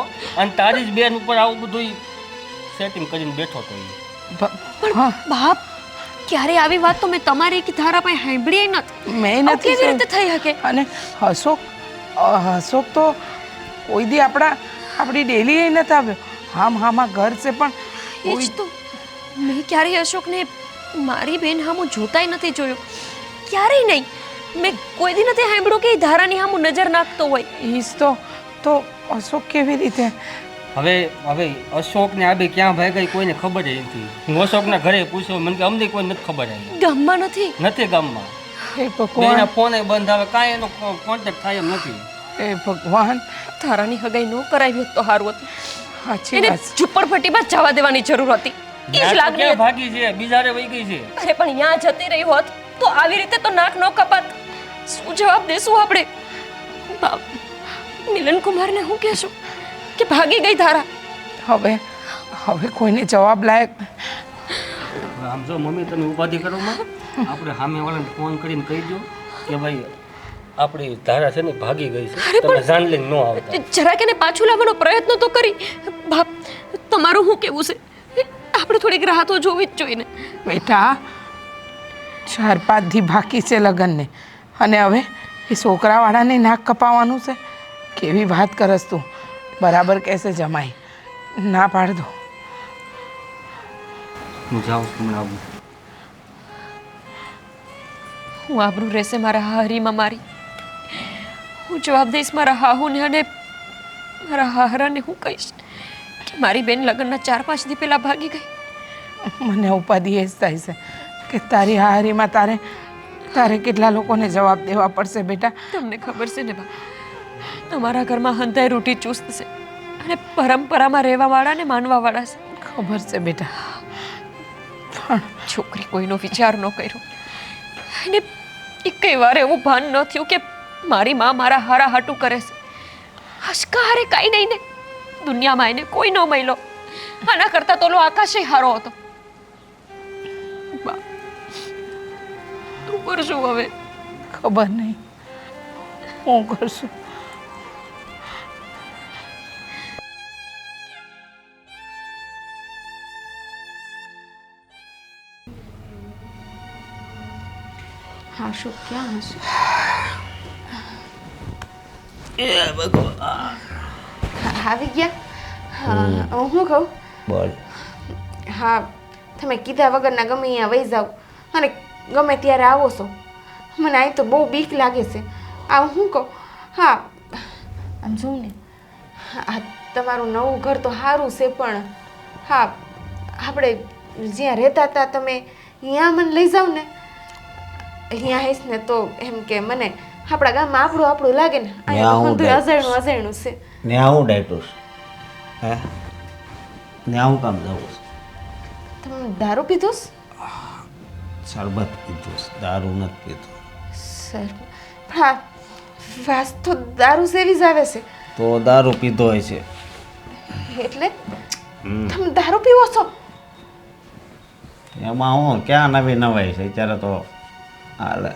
અને તારી જ બેન ઉપર આવું બધું સેટિંગ કરીને બેઠો હતો ઈ. હા, બાપ, ક્યારે આવી વાત તો મેં તમારી કે ધારા પાસે સાંભળી નથી. મેં આવું નથી કેવી રીતે થઈ શકે? અને અશોક તો કોઈ દી આપણી ડેલી એ નથી આવ્યો. હામાં ઘર છે પણ એ જ તો, મેં ક્યારેય અશોકને મારી બેન હામું જોતાય નથી જોયો, ક્યારેય નહીં. મેં કોઈ દી નથી સાંભળ્યું કે એ ધારાની હામું નજર નાખતો હોય. ઈજ તો અશોક કેવી રીતે? હવે અશોક ને આ બે ક્યાં ભાઈ કોઈને ખબર જ નથી. હું અશોકના ઘરે પૂછ્યો, મને કે અમને કોઈ નથી ખબર આવી. ગામમાં નથી. નથી ગામમાં, હે બેના ભગવાન, ફોન બંધ આવે, કાંઈ એનો કોન્ટેક્ટ થાય એમ નથી. હે ભગવાન, ધારાની હગાઈ ન કરાવી હોત તો સારું હતું. સાચી એને વાત. ઝુંપડપટ્ટીમાં જ જવા દેવાની જરૂર હતી. એ જ ત્યાં તો લાગણી ક્યાં હતી. ભાગી છે, બીજારે વહી ગઈ છે. અરે પણ ત્યાં જતી રહી હોત તો આવી રીતે તો નાક ન કપાત. શું જવાબ દેશું આપણે? બાપ, મિલન કુમારને હું કહેશું કે ભાગી ગઈ ધારા? હવે હવે કોઈને જવાબ લાયક આમ જો મમ્મી તમે ઉપાધિ કરો માં આપણે સામેવાળાને ફોન કરીને કહી દો કે ભાઈ આપણી ધારા છે ને ભાગી ગઈ છે તમે જાણ લઈને ન આવતા જરાક એને પાછું લાવવાનો પ્રયત્ન તો કરી. બાપ, તમારું શું કેવું છે? આપણે થોડીક રાહ તો જોવી જ જોઈએ ને. બેટા 4-5 દી બાકી છે લગ્નને અને હવે એ છોકરાવાળાને નાક કપાવવાનું છે. કેવી વાત કરસ તું. બરાબર કહેશે જમાઈ, ના પાડ દો. હું જાઉં છું હમણાં આવું. હું આબરૂ રહેશે મારા હાહરીમાં મારી. હું જવાબ દઈશ મારા હાહુને અને મારા હાહરાને હું કહીશ કે મારી બેન લગ્નના 4-5 દી પહેલાં ભાગી ગઈ. મને ઉપાધિ એ જ થાય છે કે તારી હારીમાં તારે કેટલા લોકોને જવાબ દેવા પડશે બેટા. તમને ખબર છે ને બા, તમારા ઘરમાં હંધાઈ રૂટી ચુસ્ત છે અને પરંપરામાં રહેવાવાળા ને માનવાવાળા છે. ખબર છે બેટા, પણ છોકરી કોઈનો વિચાર ન કર્યો અને એકેય વાર એવું ભાન ન થયું કે મારી માં મારા હારા હાટું કરે છે. હસકા હારે કાંઈ નહીં ને દુનિયામાં એને કોઈ ન મળ્યો. આના કરતાં તો આકાશે હારો હતો. બા, તું કરશું હવે? ખબર નહીં હું કરશું. હાશો ક્યાં હશે? આવી ગયા? હા, હું કહું? બોલ. હા, તમે કીધા વગરના ગમે અહીંયા વહી જાઓ અને ગમે ત્યારે આવો છો. મને અહીં તો બહુ બીક લાગે છે. આ હું કહું? હા, આમ જોઉં ને, આ તમારું નવું ઘર તો સારું છે, પણ હા, આપણે જ્યાં રહેતા હતા તમે અહીંયા મને લઈ જાઓ ને. અહીંયા આવીશ ને તો એમ કે મને આપણા ગામમાં આપણું લાગે ને. અહીંયા તો અજાણ્યું છે. ને આવું ડાયટોસ હે ને આવું કામ જવું છે? તમે દારૂ પીધો છે? શરબત પીધું છે, દારૂ નથી પીધું. સર, પણ આ વાસ તો દારૂ સેવી જ આવે છે. તો દારૂ પીધો હોય છે. એટલે તમે દારૂ પીવો છો? એમાં હું ક્યાં નવી નવાઈ છે અત્યારે તો હાલે.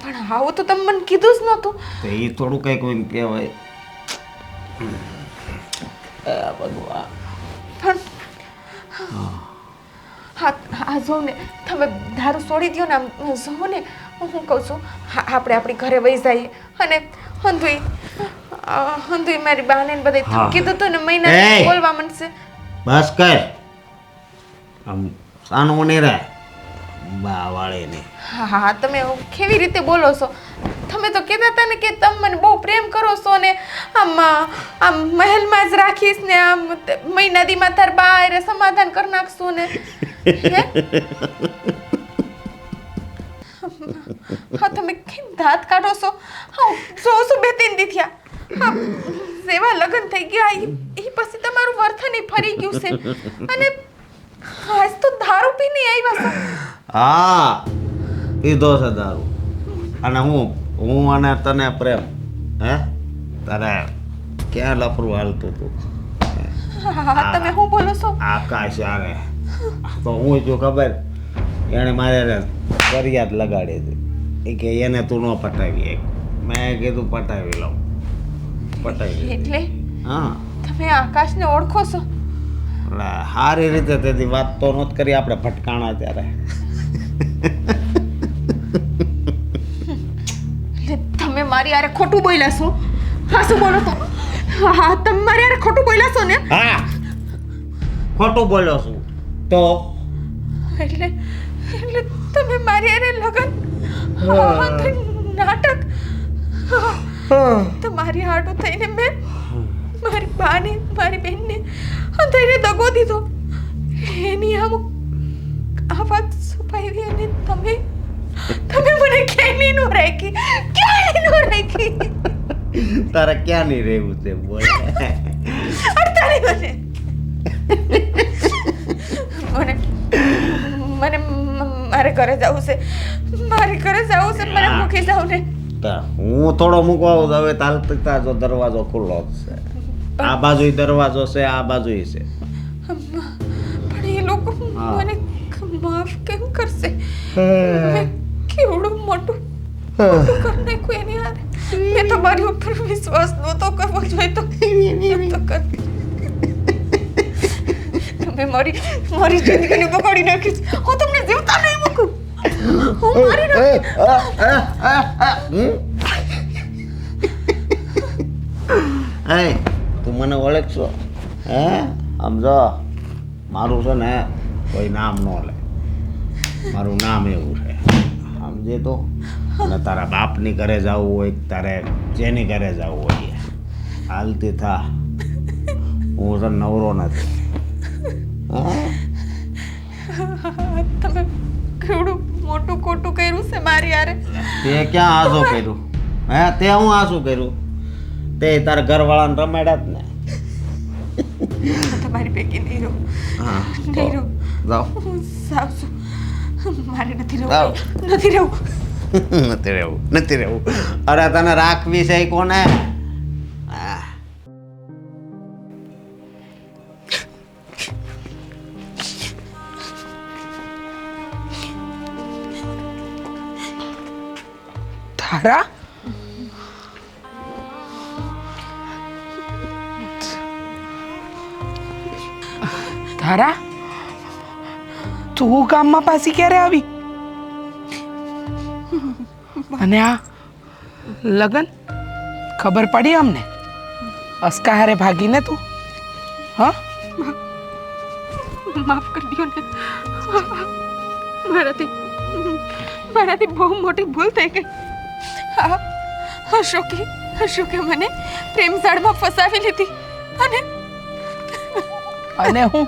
પણ આવું તો તમે મને કીધું જ નહોતું. તો એ થોડું કંઈક કોઈને કહેવાય. ભગવાન. પણ હા, આ જો ને, તમે દારૂ છોડી દો ને. આમ જો ને, હું કહું છું, આપણે આપણી ઘરે વહી જઈએ અને હંધુઈ મારી બાને ને બધે કીધું હતું ને, મહિના બોલવા માંડશે. બસ કર, આમ સાનું નહીં રહે બા વાળીની. હા, તમે કેવી રીતે બોલો છો? તમે તો કહેતા હતા ને કે તમે મને બહુ પ્રેમ કરો છો ને આમ મહેલમાં જ રાખીશ ને આમ મહિનાદીમાં તાર બારે સમાધાન કરી નાખશું ને. હા, તમે કેમ દાંત કાઢો છો? હા, શું 2-3 દી થયા. હા, સેવા લગ્ન થઈ ગયા એ પછી તમારું વર્તન ફરી ગયું છે અને આજ તો દારૂ પીને આવ્યા છો. હા, પીધો છે દારૂ. અને હું અને તને પ્રેમ હે તારે ક્યાં લફરું હાલતું હતું? હા, તમે શું બોલો છો? આકાશ યારે તો હું જો ખબર એણે મારે ફરિયાદ લગાડી હતી. એ કે એને તું ન પટાવી. મેં કીધું પટાવી લઉં. પટાવી. એટલે હા, તમે આકાશને ઓળખો છો? એટલે સારી રીતે તેથી વાત તો નહોત કરી આપણે ભટકાણા ત્યારે. તમે મારી યારે ખોટું બોલ્યા છો? હા, શું બોલો તો? હા, તમે મારી યારે ખોટું બોલ્યા છો ને? હા, ખોટું બોલ્યો છું તો. એટલે તમે મારી યારે લગન નાટક તમારી હાટું થઈને મેં મારી બાને મારી બેનને અંધાઈને દગો દીધો. એની આ વાત છુપાવી અને તમે મને ક્યાંય નો રાખી. તારે ક્યાં નહીં રહેવું છે બોલ? અડતાળી મને મારે ઘરે જવું છે. મને મૂકી જાવ ને. હું થોડો મૂકવા આવું હવે તાજો દરવાજો ખુલ્લો જ છે. આ બાજુ દરવાજો છે, આ બાજુ છે. પણ એ લોકો હા. મને માફ કેમ કરશે? મેં કેવડું મોટું કરી નાખ્યું એની હારે. મેં તો મારી ઉપર વિશ્વાસ નહોતો કરવો જોઈએ તો નહોતો કરતી. તમે મારી જિંદગીને બગાડી નાખી છે. હું તમને જીવતા નહીં મૂકું. હું મારી એ તું મને ઓળખશો હે સમજો મારું છે ને કોઈ નામ ન લે મારું નામ એવું છે સમજે તો અને તારા બાપની ઘરે જવું હોય તારે જેની ઘરે જવું હોય હાલતી થા હું તો નવરો નથી હા તમે કેવડું મોટું ખોટું કર્યું છે મારી હારે. તે ક્યાં આંસુ કર્યું હે તે હું આંસુ કર્યું તે તારા ઘરવાળાને રમાડ્યા જ ને તમારી પૈકી નહીં રહું. હા નહીં રહું. જાઓ હું સાવ છું. મારે નથી જાઓ. રહેવું. નથી રહેવું. નથી રહેવું અરે તને રાખવી છે ઈ કોને આ. ધારા ધારા તું ગામમાં પાછી ક્યારે આવી અને આ લગન ખબર પડી અમને અસ્કા હારે ભાગીને તું હા માફ કરી દો ને. મારાથી બહુ મોટી ભૂલ થઈ ગઈ. હા અશોકે મને પ્રેમ જાળમાં ફસાવી લીધી અને અને હું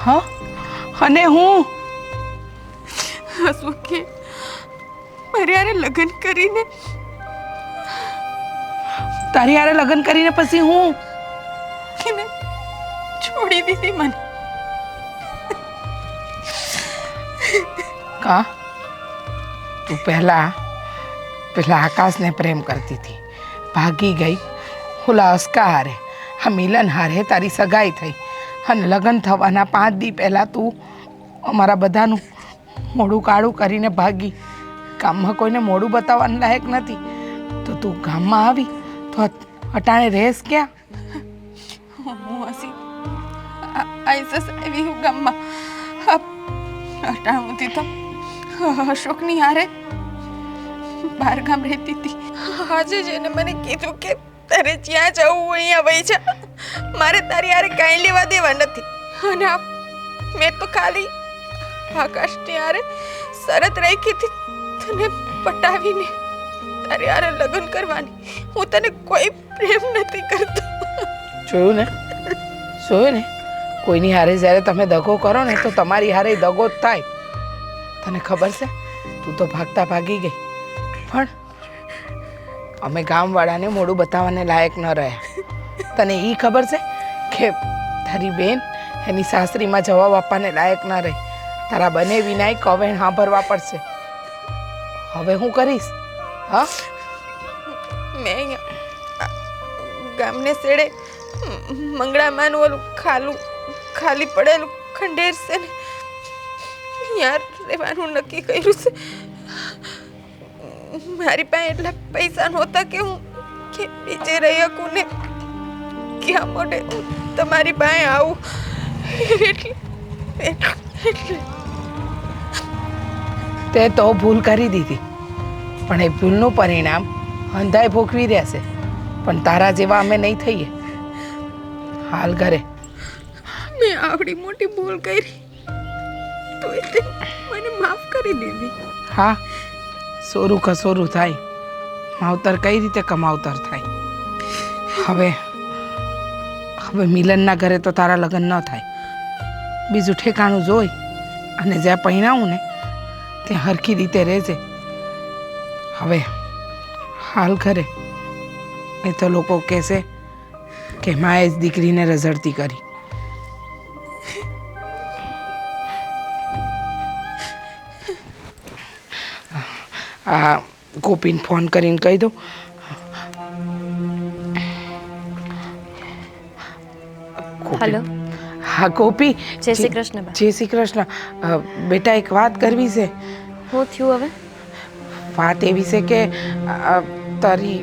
હા અને હું અશોકે મારી હારે લગ્ન કરીને તારી હારે લગ્ન કરીને પછી હું એને છોડી દીધી મને. કા તું પેલા આકાશને પ્રેમ કરતી હતી ભાગી ગઈ ઓલા અસ્કા હારે આ મિલન હારે તારી સગાઈ થઈ અને લગ્ન થવાના 5 દી પહેલાં તું અમારા બધાનું મોઢું કાળું કરીને ભાગી ગામમાં કોઈને મોઢું બતાવવાનું લાયક નથી તો તું ગામમાં આવી તો અટાણે રહેશ ક્યાં હું હસી આઈસસ આવી હું ગામમાં. અટાણુંથી તો અશોકની હારે બહાર ગામ રહેતી હતી. આજે જ એને મને કીધું કે તારે જ્યાં જવું હોય અહીંયા વહી જા. મારે તારી હારે કાંઈ લેવા દેવા નથી. અને મેં તો ખાલી આકાશની હારે શરત રાખી હતી તને પટાવીને તારી હારે લગ્ન કરવાની. હું તને કોઈ પ્રેમ નથી કરતો. જોયું ને કોઈની હારે જ્યારે તમે દગો કરો ને તો તમારી હારે દગો જ થાય. તને ખબર છે તું તો ભાગતા ભાગી ગઈ પણ અમે ગામવાળાને મોઢું બતાવવાને લાયક ન રહ્યા. તને એ ખબર છે કે તારી બેન એની સાસરીમાં જવાબ આપવાને લાયક ન રહી. તારા બને વિનાય કવેણ સાંભળવા પડશે. હવે હું કરીશ હા મેં અહીંયા ગામને શેડે મંગળામાનું ઓલું ખાલી પડેલું ખંડેર છે ને યાર રહેવાનું નક્કી કર્યું છે. મારી પાસે એટલા પૈસા નહોતા કે હું કે બીજે રહી શકું ને ક્યાં મોઢે હું તમારી પાસે આવું એટલે તે તો ભૂલ કરી દીધી પણ એ ભૂલનું પરિણામ અંધાય ભોગવી રહેશે. પણ તારા જેવા અમે નહીં થઈએ. હાલ ઘરે મેં આવડી મોટી ભૂલ કરી તોય તે મને માફ કરી દીધી. હા સોરું કસોરું થાય માવતર કઈ રીતે કમાવતર થાય. હવે મિલનના ઘરે તો તારા લગ્ન ન થાય. બીજું ઠેકાણું જોઈ અને જ્યાં પહેણાવું ને ત્યાં હરખી રીતે રહેજે. હવે હાલ ઘરે એ તો લોકો કહેશે કે માએ જ દીકરીને રઝળતી કરી. આ ગોપીને ફોન કરીને કહી દઉં. હલો હા ગોપી, જય શ્રી કૃષ્ણ બા. જય શ્રી કૃષ્ણ. બેટા એક વાત કરવી છે. શું થયું હવે? વાત એવી છે કે તારી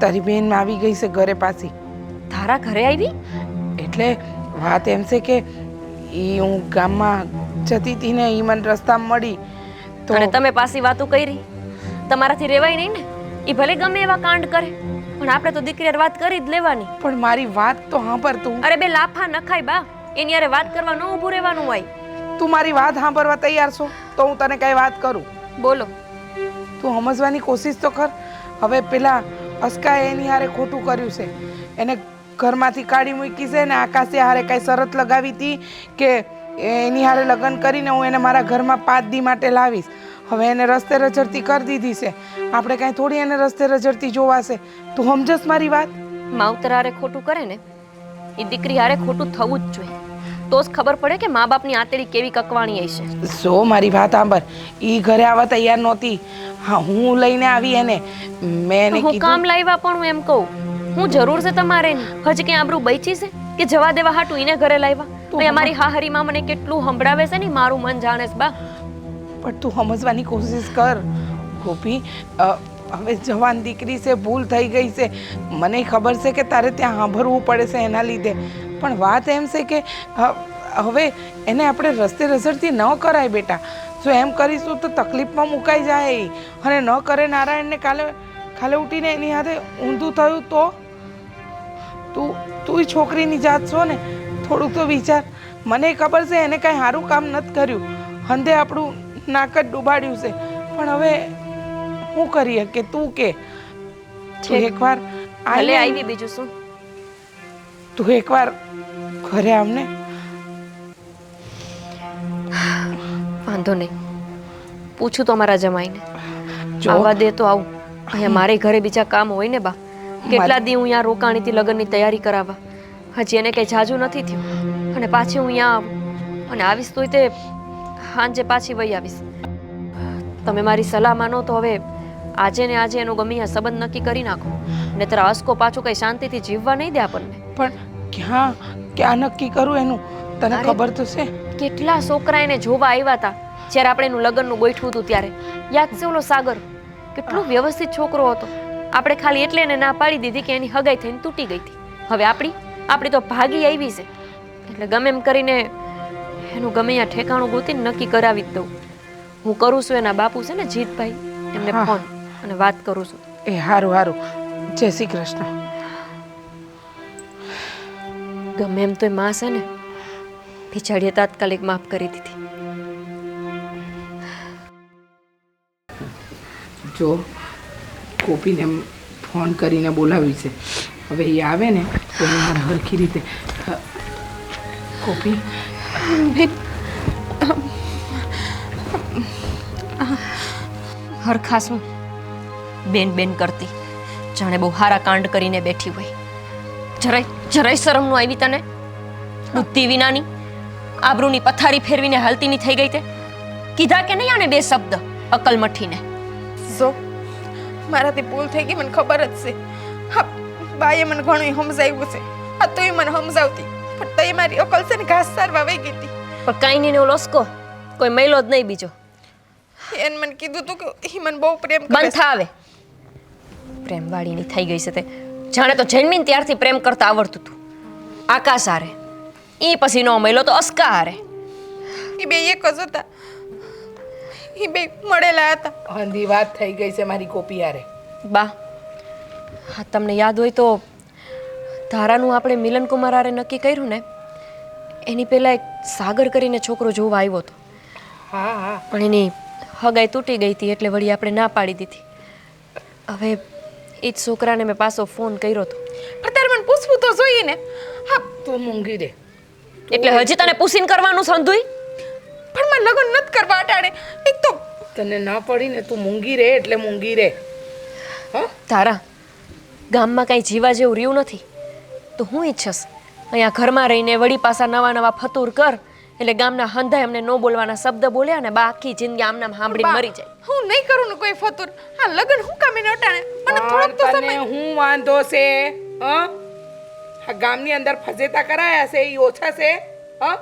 તારી બેન આવી ગઈ છે ઘરે પાછી. તારા ઘરે આવી? એટલે વાત એમ છે કે હું ગામમાં જતી હતી ને એ મને રસ્તામાં મળી તો અને તમે પાછી વાતો કરી? તમારાથી રેવાય નહીં ને? એ ભલે ગમે એવા કાંડ કરે, પણ આપણે તો દીકરી હારે વાત કરી જ લેવાની. પણ મારી વાત તો સાંભળ તું. અરે બે લાફા નખાય બા, એની હારે વાત કરવા ન ઊભું રહેવાનું હોય. તું મારી વાત સાંભળવા તૈયાર છો તો હું તને કઈ વાત કરું. બોલો. તું સમજવાની કોશિશ તો કર. હવે પેલા અસ્કાએ એની હારે ખોટું કર્યું છે. એને ઘરમાંથી કાઢી મૂકી છે ને આકાશે હારે કઈ શરત લગાવી હતી કે એની હારે લગ્ન કરીને હું એને મારા ઘરમાં 5 દી માટે લાવીશ. હવે એને રસ્તે રજડતી કરી દીધી છે. આપણે કાંઈ થોડી એને રસ્તે રજડતી જોવાશે. તું સમજસ મારી વાત? માવતર હારે ખોટું કરે ને, એ દીકરી હારે ખોટું થવું જ જોઈએ. તો જ ખબર પડે કે મા બાપની આતેડી કેવી કકવાણી હશે. સો મારી વાત સાંભળ. એ ઘરે આવવા તૈયાર નહોતી. હા હું લઈને આવી એને. મેં એને હું કામ લાવ્યા પણ હું એમ કહું, હું જરૂર છે તમારે એની? હજી ક્યાં આબરૂ બચી છે કે જવા દેવા હાટું એને ઘરે લાવ્યા? અહીંયા મારી હાહરીમાં મને કેટલું સંભળાવે છે ને, મારું મન જાણે છે બા. પણ તું સમજવાની કોશિશ કર ગોપી. હવે જવાન દીકરી છે, ભૂલ થઈ ગઈ છે. મને ખબર છે કે તારે ત્યાં સાંભળવું પડે છે એના લીધે. પણ વાત એમ છે કે હવે એને આપણે રસ્તે રઝળતી ન કરાય બેટા. જો એમ કરીશું તો તકલીફમાં મુકાઈ જાય એ. અને ન કરે નારાયણને કાલે ઉઠીને એની હાથે ઊંધું થયું તો તું છોકરીની જાત છો ને, થોડુંક તો વિચાર. મને ખબર છે એને કાંઈ સારું કામ નથી કર્યું, હંધે આપણું નાક જ ડૂબાડ્યું છે. પણ હવે શું કરીએ કે તું કે તું એકવાર ભલે આવી, બીજું શું? તું એકવાર ઘરે આવને. વાંધો નહીં, પૂછું તો મારા જમાઈને. આવવા દે તો આવું. અહીંયા મારે ઘરે બીજા કામ હોય ને બા. કેટલા દી હું અહીંયા રોકાણીથી લગ્નની તૈયારી કરાવવા. હજી એને કંઈ જાજુ નથી થયું. અને પાછી હું અહીંયા આવું અને આવીશ તોય તે સાંજે પાછી વહી આવીશ. તમે મારી સલાહ માનો તો હવે આજે ને આજે એનો ગમે ત્યાં સંબંધ નક્કી કરી નાખો. ને તારા અસકો પાછું કંઈ શાંતિથી જીવવા નહીં દે આપણને. પણ ક્યાં નક્કી કરું એનું તને ખબર તો છે? કેટલા છોકરા એને જોવા આવ્યા હતા જ્યારે આપણે એનું લગ્નનું ગોઠવું હતું ત્યારે. યાદ છે ઓલો સાગર? કેટલો વ્યવસ્થિત છોકરો હતો. આપણે ખાલી એટલે એને ના પાડી દીધી કે એની હગાઈ થઈને તૂટી ગઈ હતી. હવે આપણી તો ભાગી આવી છે, એટલે ગમે એમ કરીને એનું ગમે ત્યાં ઠેકાણું ગોતીને નક્કી કરાવી જ દઉં. હું કરું છું, એના બાપુ છે ને જીતભાઈ, એમને ફોન અને વાત કરું છું. એ હારું હારું. જય શ્રી કૃષ્ણ. ગમે એમ તો માં છે ને, બિચારીએ તાત્કાલિક માફ કરી દીધી. જો ગોપીને ફોન કરીને બોલાવી છે. હવે એ આવે ને તો એને મારે હરખી રીતે ગોપી હરખાશું બેન બેન કરતી જાણે બહુ હારા કાંડ કરીને બેઠી હોય. જરાય શરમ નો આવી તને? બુદ્ધિ વિનાની, આબરૂની પથારી ફેરવીને હાલતીની થઈ ગઈ તે. કીધા કે નહીં આને 2 શબ્દ અકલ મઠીને? જો મારાથી ભૂલ થઈ ગઈ, મને ખબર જ છે. હા, બાએ મને ઘણું સમજાવ્યું છે. આ તોય મને સમજાવતી, પણ તઈ મારી અકલ છે ને ઘાસ સારવા વહી ગઈ હતી. પણ કાંઈ નહીં ને ઓલોસ્કો કોઈ મહિલો જ નહીં બીજો. એને મને કીધું તું કે એ મને બહુ પ્રેમ કરે બંધ થાવે. પ્રેમવાળીની થઈ ગઈ છે તે. જાણે તો જન્મીને ત્યારથી પ્રેમ કરતા આવડતું હતું. આકાશ હારે, એ પછી નો મહિલો તો અસ્કા હારે. એ બે એક જ હતા, એ બે મળેલા હતા. અંધી વાત થઈ ગઈ છે મારી ગોપી હારે. બા, હા તમને યાદ હોય તો ધારાનું આપણે મિલનકુમાર હારે નક્કી કર્યું ને, એની પહેલાં એક સાગર કરીને છોકરો જોવા આવ્યો હતો. હા હા. પણ એની હગાઈ તૂટી ગઈ હતી એટલે વળી આપણે ના પાડી દીધી. હવે એ જ છોકરાને મેં પાછો ફોન કર્યો હતો. પણ તારે મને પૂછવું તો જોઈએ ને. હા, તું મૂંગી દે. એટલે હજી તને પૂછીને કરવાનું સંધુય? પણ મારે લગ્ન નથી કરવા અટાણે. એક તો તને ન પડી ને તું મૂંગી રે એટલે મૂંગી રે. હા તારા ગામમાં કાંઈ જીવા જેવું રહ્યું નથી તો હું ઈચ્છસ અહીંયા ઘરમાં રહીને વળી પાછા નવા નવા ફતૂર કર એટલે ગામના હંધાય અમને ન બોલવાના શબ્દ બોલ્યા ને બા આખી જિંદગી આમનામ સાંભળીને મરી જાય. હું નહીં કરું ને કોઈ ફતુર. હા, લગ્ન હું કામે ન અટાણે? મને થોડોક તો તને સમય. હું વાંધો છે? હા, ગામની અંદર ફજેતા કરાયા છે એ ઓછા છે? હા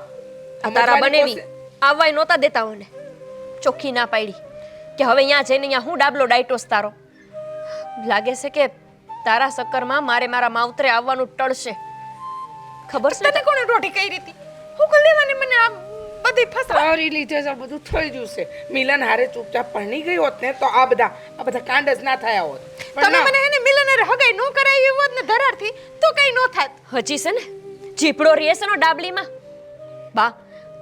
આ તારા સમજવાની બનેવી કોશિશ- આવવાય નહોતા દેતા મને ચોખ્ખી ના પાડી કે હવે અહીંયા જઈને અહીંયા હું ડાબલો ડાયટોસ તારો લાગે છે કે તારા ચક્કરમાં મારા માવતરે આવવાનું ટળશે ખબર છે તને કોણે રોટી કરી હતી હું કલ લેવાની મને આ બધી ફસવા તારી લીધે જ આ બધું થઈ ગયું છે મિલન હારે ચૂપચાપ પરણી ગઈ હોત ને તો આ બધા કાંડ જ ના થયા હોત પણ તમે ના. મને એને મિલનર હગાઈ નો કરાવી હોત ને ધરારથી તો કઈ નો થાત હજી છે ને જીપડો રહે છે નો ડાબલીમાં બા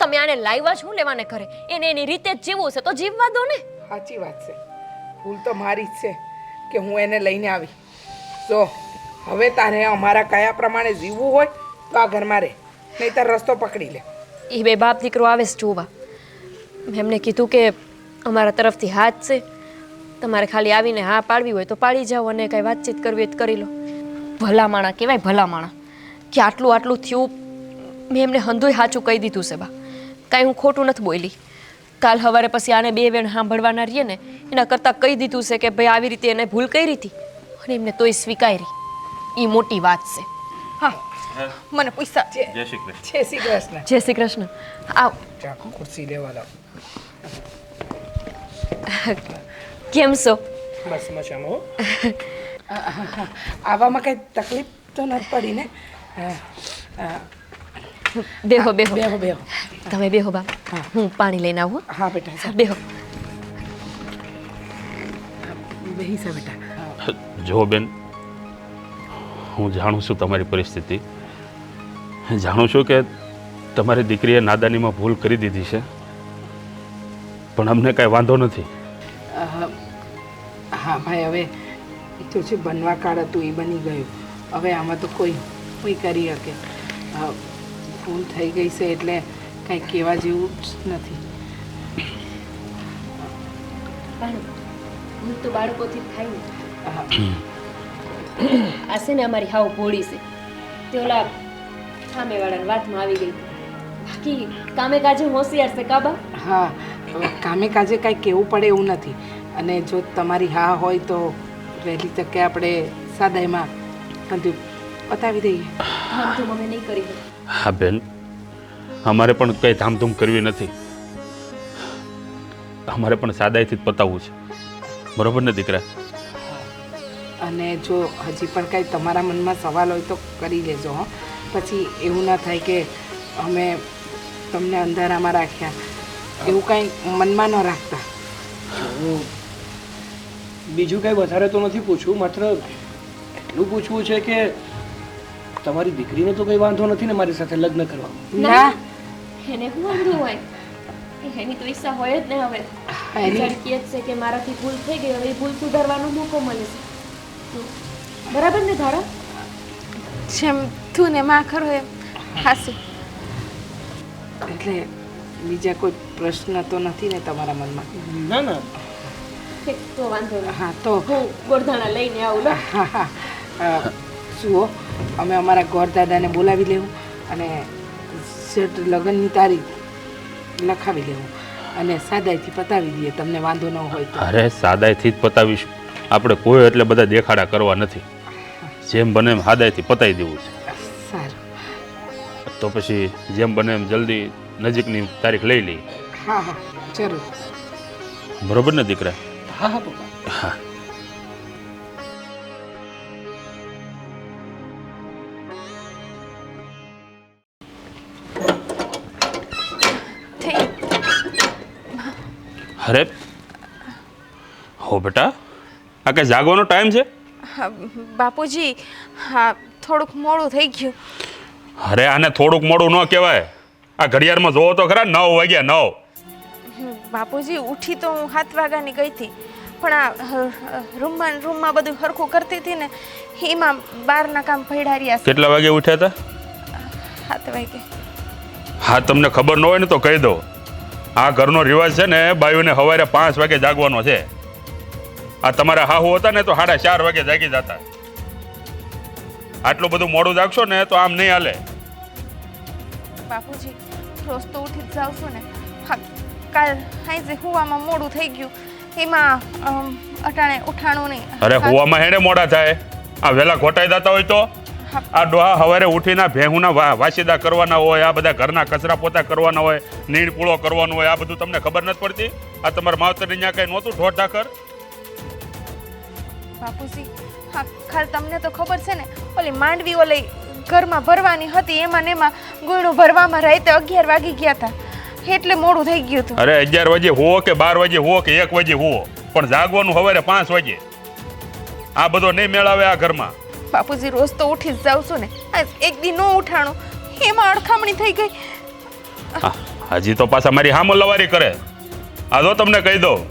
તમે આને લાવ્યા છો લેવાને ઘરે એને એની રીતે જ જીવવું છે તો જીવવા દો ને સાચી વાત છે ભૂલ તો મારી જ છે કે હું એને લઈને આવી જો હવે તારે અમારા કયા પ્રમાણે જીવવું હોય તો આ ઘરમાં રહે નહીંતર રસ્તો પકડી લે એ બે બાપ દીકરો આવે છે જોવા એમને કીધું કે અમારા તરફથી હાથ છે તમારે ખાલી આવીને હા પાડવી હોય તો પાડી જાઓ અને કાંઈ વાતચીત કરવી હોય તો કરી લો ભલા માણા કહેવાય ભલા માણા કે આટલું થયું મેં એમને હંધુય સાચું કહી દીધું છે બા કાંઈ હું ખોટું નથી બોલી કાલ સવારે પછી આને બે વેણ સાંભળવાના રહીએ ને એના કરતાં કહી દીધું છે કે ભાઈ આવી રીતે એને ભૂલ કરી હતી અને એમને તોય સ્વીકારી એ મોટી વાત છે હા મને પૈસા જય શ્રી કૃષ્ણ. જય શ્રી કૃષ્ણ જય શ્રી કૃષ્ણ આવ ચાલ ખુરશી લેવા લાવ કેમ છો બસ મજામાં હો આવામાં કઈ તકલીફ તો નથી પડી ને બેહો બેહો બેહો બેહો તમે બેહો બા હા. હું પાણી લઈને આવું હો. હા બેટા ચાલ. બેહો બેહી જા બેટા જો બેન હું જાણું છું તમારી પરિસ્થિતિ જાણું છું કે તમારી દીકરીએ નાદાનીમાં ભૂલ કરી દીધી છે પણ અમને કાંઈ વાંધો નથી હા ભાઈ હવે તો જે બનવા કાળ હતું એ બની ગયું હવે આમાં તો કોઈ કરી શકે ભૂલ થઈ ગઈ છે એટલે કાંઈ કહેવા જેવું જ નથી ભૂલ તો બાળકોથી જ થાય ને આ છે ને અમારી હાવ ભોળી છે તે ઓલા સામેવાળાની વાતમાં આવી ગઈ બાકી કામે કાજે હોશિયાર છે કાબા હા હવે કામે કાજે કાંઈ કહેવું પડે એવું નથી અને જો તમારી હા હોય તો વહેલી તકે આપણે સાદાઈમાં બધું બતાવી દઈએ ધામધૂમ અમે નહીં કરી હોય. હા બેન અમારે પણ કંઈ ધામધૂમ કરવી નથી અમારે પણ સાદાઈથી જ પતાવવું છે બરોબર ને દીકરા અને જો હજી પણ કાંઈ તમારા મનમાં સવાલ હોય તો કરી લેજો હો પછી એવું ના થાય કે અમે તમને અંધારામાં રાખ્યા એવું કાંઈ મનમાં ન રાખતા બીજું કાંઈ વધારે તો નથી પૂછવું માત્ર એટલું પૂછવું છે કે તમારી દીકરીને તો કંઈ વાંધો નથી ને મારી સાથે લગ્ન કરવામાં ના એને શું વાંધો હોય એની તો ઈચ્છા હોય જ ને હવે એની કહે છે કે મારાથી ભૂલ થઈ ગઈ હવે એ ભૂલ સુધારવાનો મોકો મળે છે બરાબર ને ધારા જેમ તું ને માં ખરો એમ હાસુ એટલે બીજા કોઈ પ્રશ્ન તો નથી ને તમારા મનમાં ના ના ઠીક, તો વાંધો નહીં હા તો હું ગોરધાણા લઈને આવું લો હા હા જુઓ અમે અમારા ગોરદાદાને બોલાવી લેવું અને સેટ લગ્નની તારીખ લખાવી લેવું અને સાદાઈથી પતાવી દઈએ તમને વાંધો ન હોય તો અરે સાદાઈથી જ પતાવીશું આપણે કોઈ એટલે બધા દેખાડા કરવા નથી જેમ બને એમ સાદાઈથી પતાવી દેવું છે સારું તો પછી જેમ બને એમ જલ્દી નજીકની તારીખ લઈ લઈએ હા હા જરૂર બરોબર ને દીકરા હા હા પપ્પા હા અરે હો બેટા આ કઈ જાગવાનો ટાઈમ છે હા, બાપુજી હા થોડુંક મોડું થઈ ગયું અરે આને થોડુંક મોડું ન કહેવાય આ ઘડિયાળમાં જોવો તો ખરા 9 વાગ્યા 9 બાપુજી ઉઠી તો હું 7 વાગ્યાની ગઈ હતી પણ આ રૂમમાં બધું હરખું કરતી હતી ને એમાં બહારના કામ પડ્યા રહ્યા છે કેટલા વાગે ઉઠ્યા હતા 7 વાગે હા તમને ખબર ન હોય ને તો કહી દો આ ઘરનો રિવાજ છે ને બાયુને સવારે 5 વાગે જાગવાનો છે આ તમારા હાહુ હતા ને તો 4:30 વાગે જાગી જતા આટલું બધું મોડું જાગશો ને તો આમ નહીં હાલે બાપુજી રોજ તો ઉઠી જ જાઉં છું ને હા કાલ હાઈજે હુવામાં મોડું થઈ ગયું એમાં અટાણે ઉઠાણું નહીં અરે હુવામાં હેને મોડા થાય આ વહેલા ખોટાઈ જતા હોય તો આ ડોહા સવારે ઉઠીને ભેહુના વાસીદા કરવાના હોય, આ બધા ઘરના કચરા પોતા કરવાના હોય, નીણ પૂળો કરવાનો હોય, આ બધું તમને ખબર નથી પડતી? આ તમારા માવતર અહીંયા કઈ નહોતું ઢોર ઢાકર? બાપુજી, હા ખાલી તમને તો ખબર છે ને, ઓલી માંડવી ઓલી ઘરમાં ભરવાની હતી, એમાં ને એમાં ગુણું ભરવામાં રાતે 11 વાગી ગયા હતા, એટલે મોડું થઈ ગયું હતું. અરે 11 વાગે હુવો કે 12 વાગે હુવો કે 1 વાગે હુવો, પણ જાગવાનું સવારે 5 વાગે. આ બધો નહીં મેળાવે આ ઘરમાં. બાપુજી, રોજ તો ઉઠી જ જાઉં છું ને, આજ એક દી નો ઉઠાણું, એમાં અડખામણી થઈ ગઈ. હજી તો પાછા મારી હામો લવારી કરે. આ જો તમને કહી દઉં,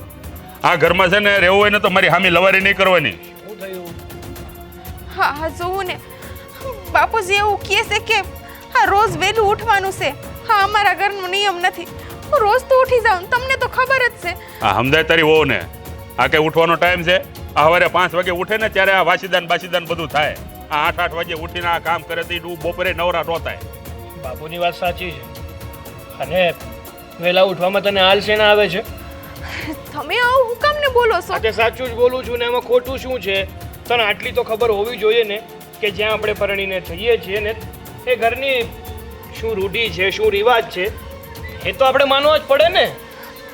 આ ઘરમાં છે ને રહેવું હોય ને તો મારી હામી લવારી નહીં કરવાની. હા હા જોવું ને, બાપુજી એવું કહે છે કે હા રોજ વહેલું ઉઠવાનું છે. હા અમારા ઘરનો નિયમ નથી, હું રોજ તો ઉઠી જાઉં, તમને તો ખબર જ છે. આ સમજાય તારી વહુ ને? આ કઈ ઉઠવાનો ટાઈમ છે? આ સવારે 5 વાગે ઉઠે ને ત્યારે આ વાસીદાન બાસીદાન બધું થાય. આ 8 વાગે ઉઠીને આ કામ કરે તો બપોરે નવરા નો થાય. બાપુની વાત સાચી છે. અને વહેલા ઉઠવામાં તને આલસે ના આવે છે? તમે આવું હું કામ ને બોલો છો? તે સાચું જ બોલું છું ને, એમાં ખોટું શું છે? તને આટલી તો ખબર હોવી જોઈએ ને કે જ્યાં આપણે પરણીને જઈએ છીએ ને એ ઘરની શું રૂઢી છે, શું રિવાજ છે, એ તો આપણે માનવો જ પડે ને.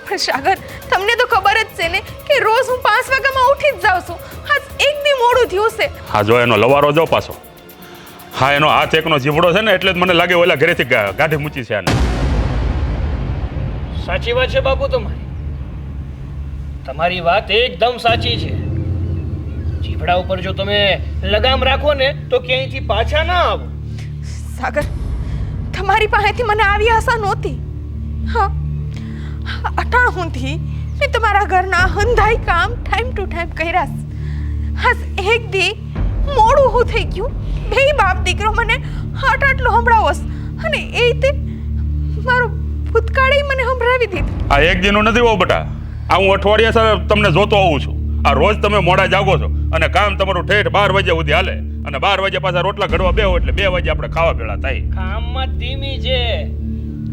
પણ સાગર, તમને તો ખબર જ છે ને કે રોજ હું 5 વાગ્યામાં ઉઠી જ જાઉં છું. આજ એક દી મોડું થયું છે. હા જો એનો લવારો જો પાછો. હા એનો હાથ એકનો જીવડો છે ને એટલે જ મને લાગે ઓલા ઘરેથી ગાઢી મૂચી છે આને. સાચી વાત છે બાપુ તમારી. તમારી વાત એકદમ સાચી છે. જીભડા ઉપર જો તમે લગામ રાખો ને તો ક્યાંયથી પાછા ના આવો. સાગર, તમારી પાસેથી મને આવી આશા નહોતી. હા અટાણુંથી મેં તમારા ઘરના હંધાઈ કામ ટાઈમ ટુ ટાઈમ કર્યા છે. હા એક દી મોડું હું થઈ ગયું, બે બાપ દીકરો મને આટલો સંભળાવો અને એ તે મારો ભૂતકાળે મને સંભળાવી દીધું. આ એક દિનનો નથી હો બેટા, આ હું અઠવાડિયા સાથે તમને જોતો આવું છું. આ રોજ તમે મોડા જાગો છો અને કામ તમારું ઠેઠ 12 વાગ્યા સુધી હાલે અને 12 વાગ્યા પાછા રોટલા ઘડવા બેહો એટલે 2 વાગે આપણે ખાવા ભેળા થાય. કામમાં ધીમી છે,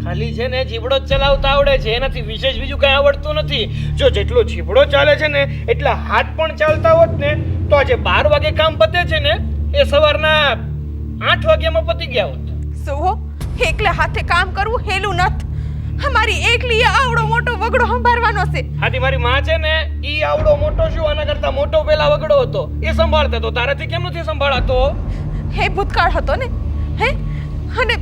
ખાલી છે ને જીભડો જ ચલાવતા આવડે છે, એનાથી વિશેષ બીજું કઈ આવડતું નથી. જો જેટલો જીભડો ચાલે છે ને એટલા હાથ પણ ચાલતા હોત ને તો આજે 12 વાગે કામ પતે છે ને એ સવારના 8 વાગ્યામાં પતી ગયા હોત. સુવો, એકલા હાથે કામ કરવું હેલું નથી. અમારી એકલી આવડો મોટો વગડો સંભાળવાનો છે. આથી મારી માં છે ને ઈ આવડો મોટો શું આના કરતા મોટો પેલા વગડો હતો, એ સંભાળતો તો તારાથી કેમ નથી સંભાળાતો? હે ભૂતકાળ હતો ને, હે? અને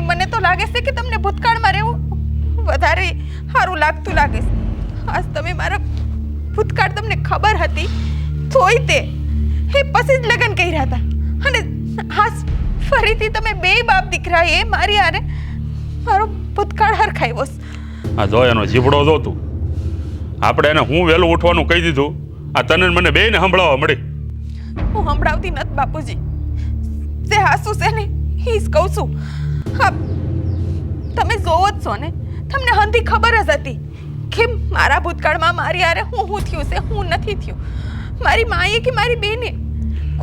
મને તો લાગે છે કે તમને ભૂતકાળમાં રહેવું વધારે સારું લાગતું લાગે છે. આજ તમે મારા ભૂતકાળ તમને ખબર હતી તોય તે હે પછી જ લગ્ન કર્યા હતા અને આજ ફરીથી તમે બે બાપ દીકરાએ મારી આરે મારો ભૂતકાળ હરખાવ્યો છે. આ જો એનો જીભડો જો તું, આપણે એને હું વહેલું ઉઠવાનું કહી દીધું, આ તને મને બેયને સંભળાવવા મળી. હું સંભળાવતી નથી બાપુજી, જે હાસુ છે ને એ જ કહું છું. હા તમે જોવો જ છો ને, તમને હંધી ખબર જ હતી કે મારા ભૂતકાળમાં મારી આરે હું થયું છે, હું નથી થયું. મારી માએ કે મારી બેને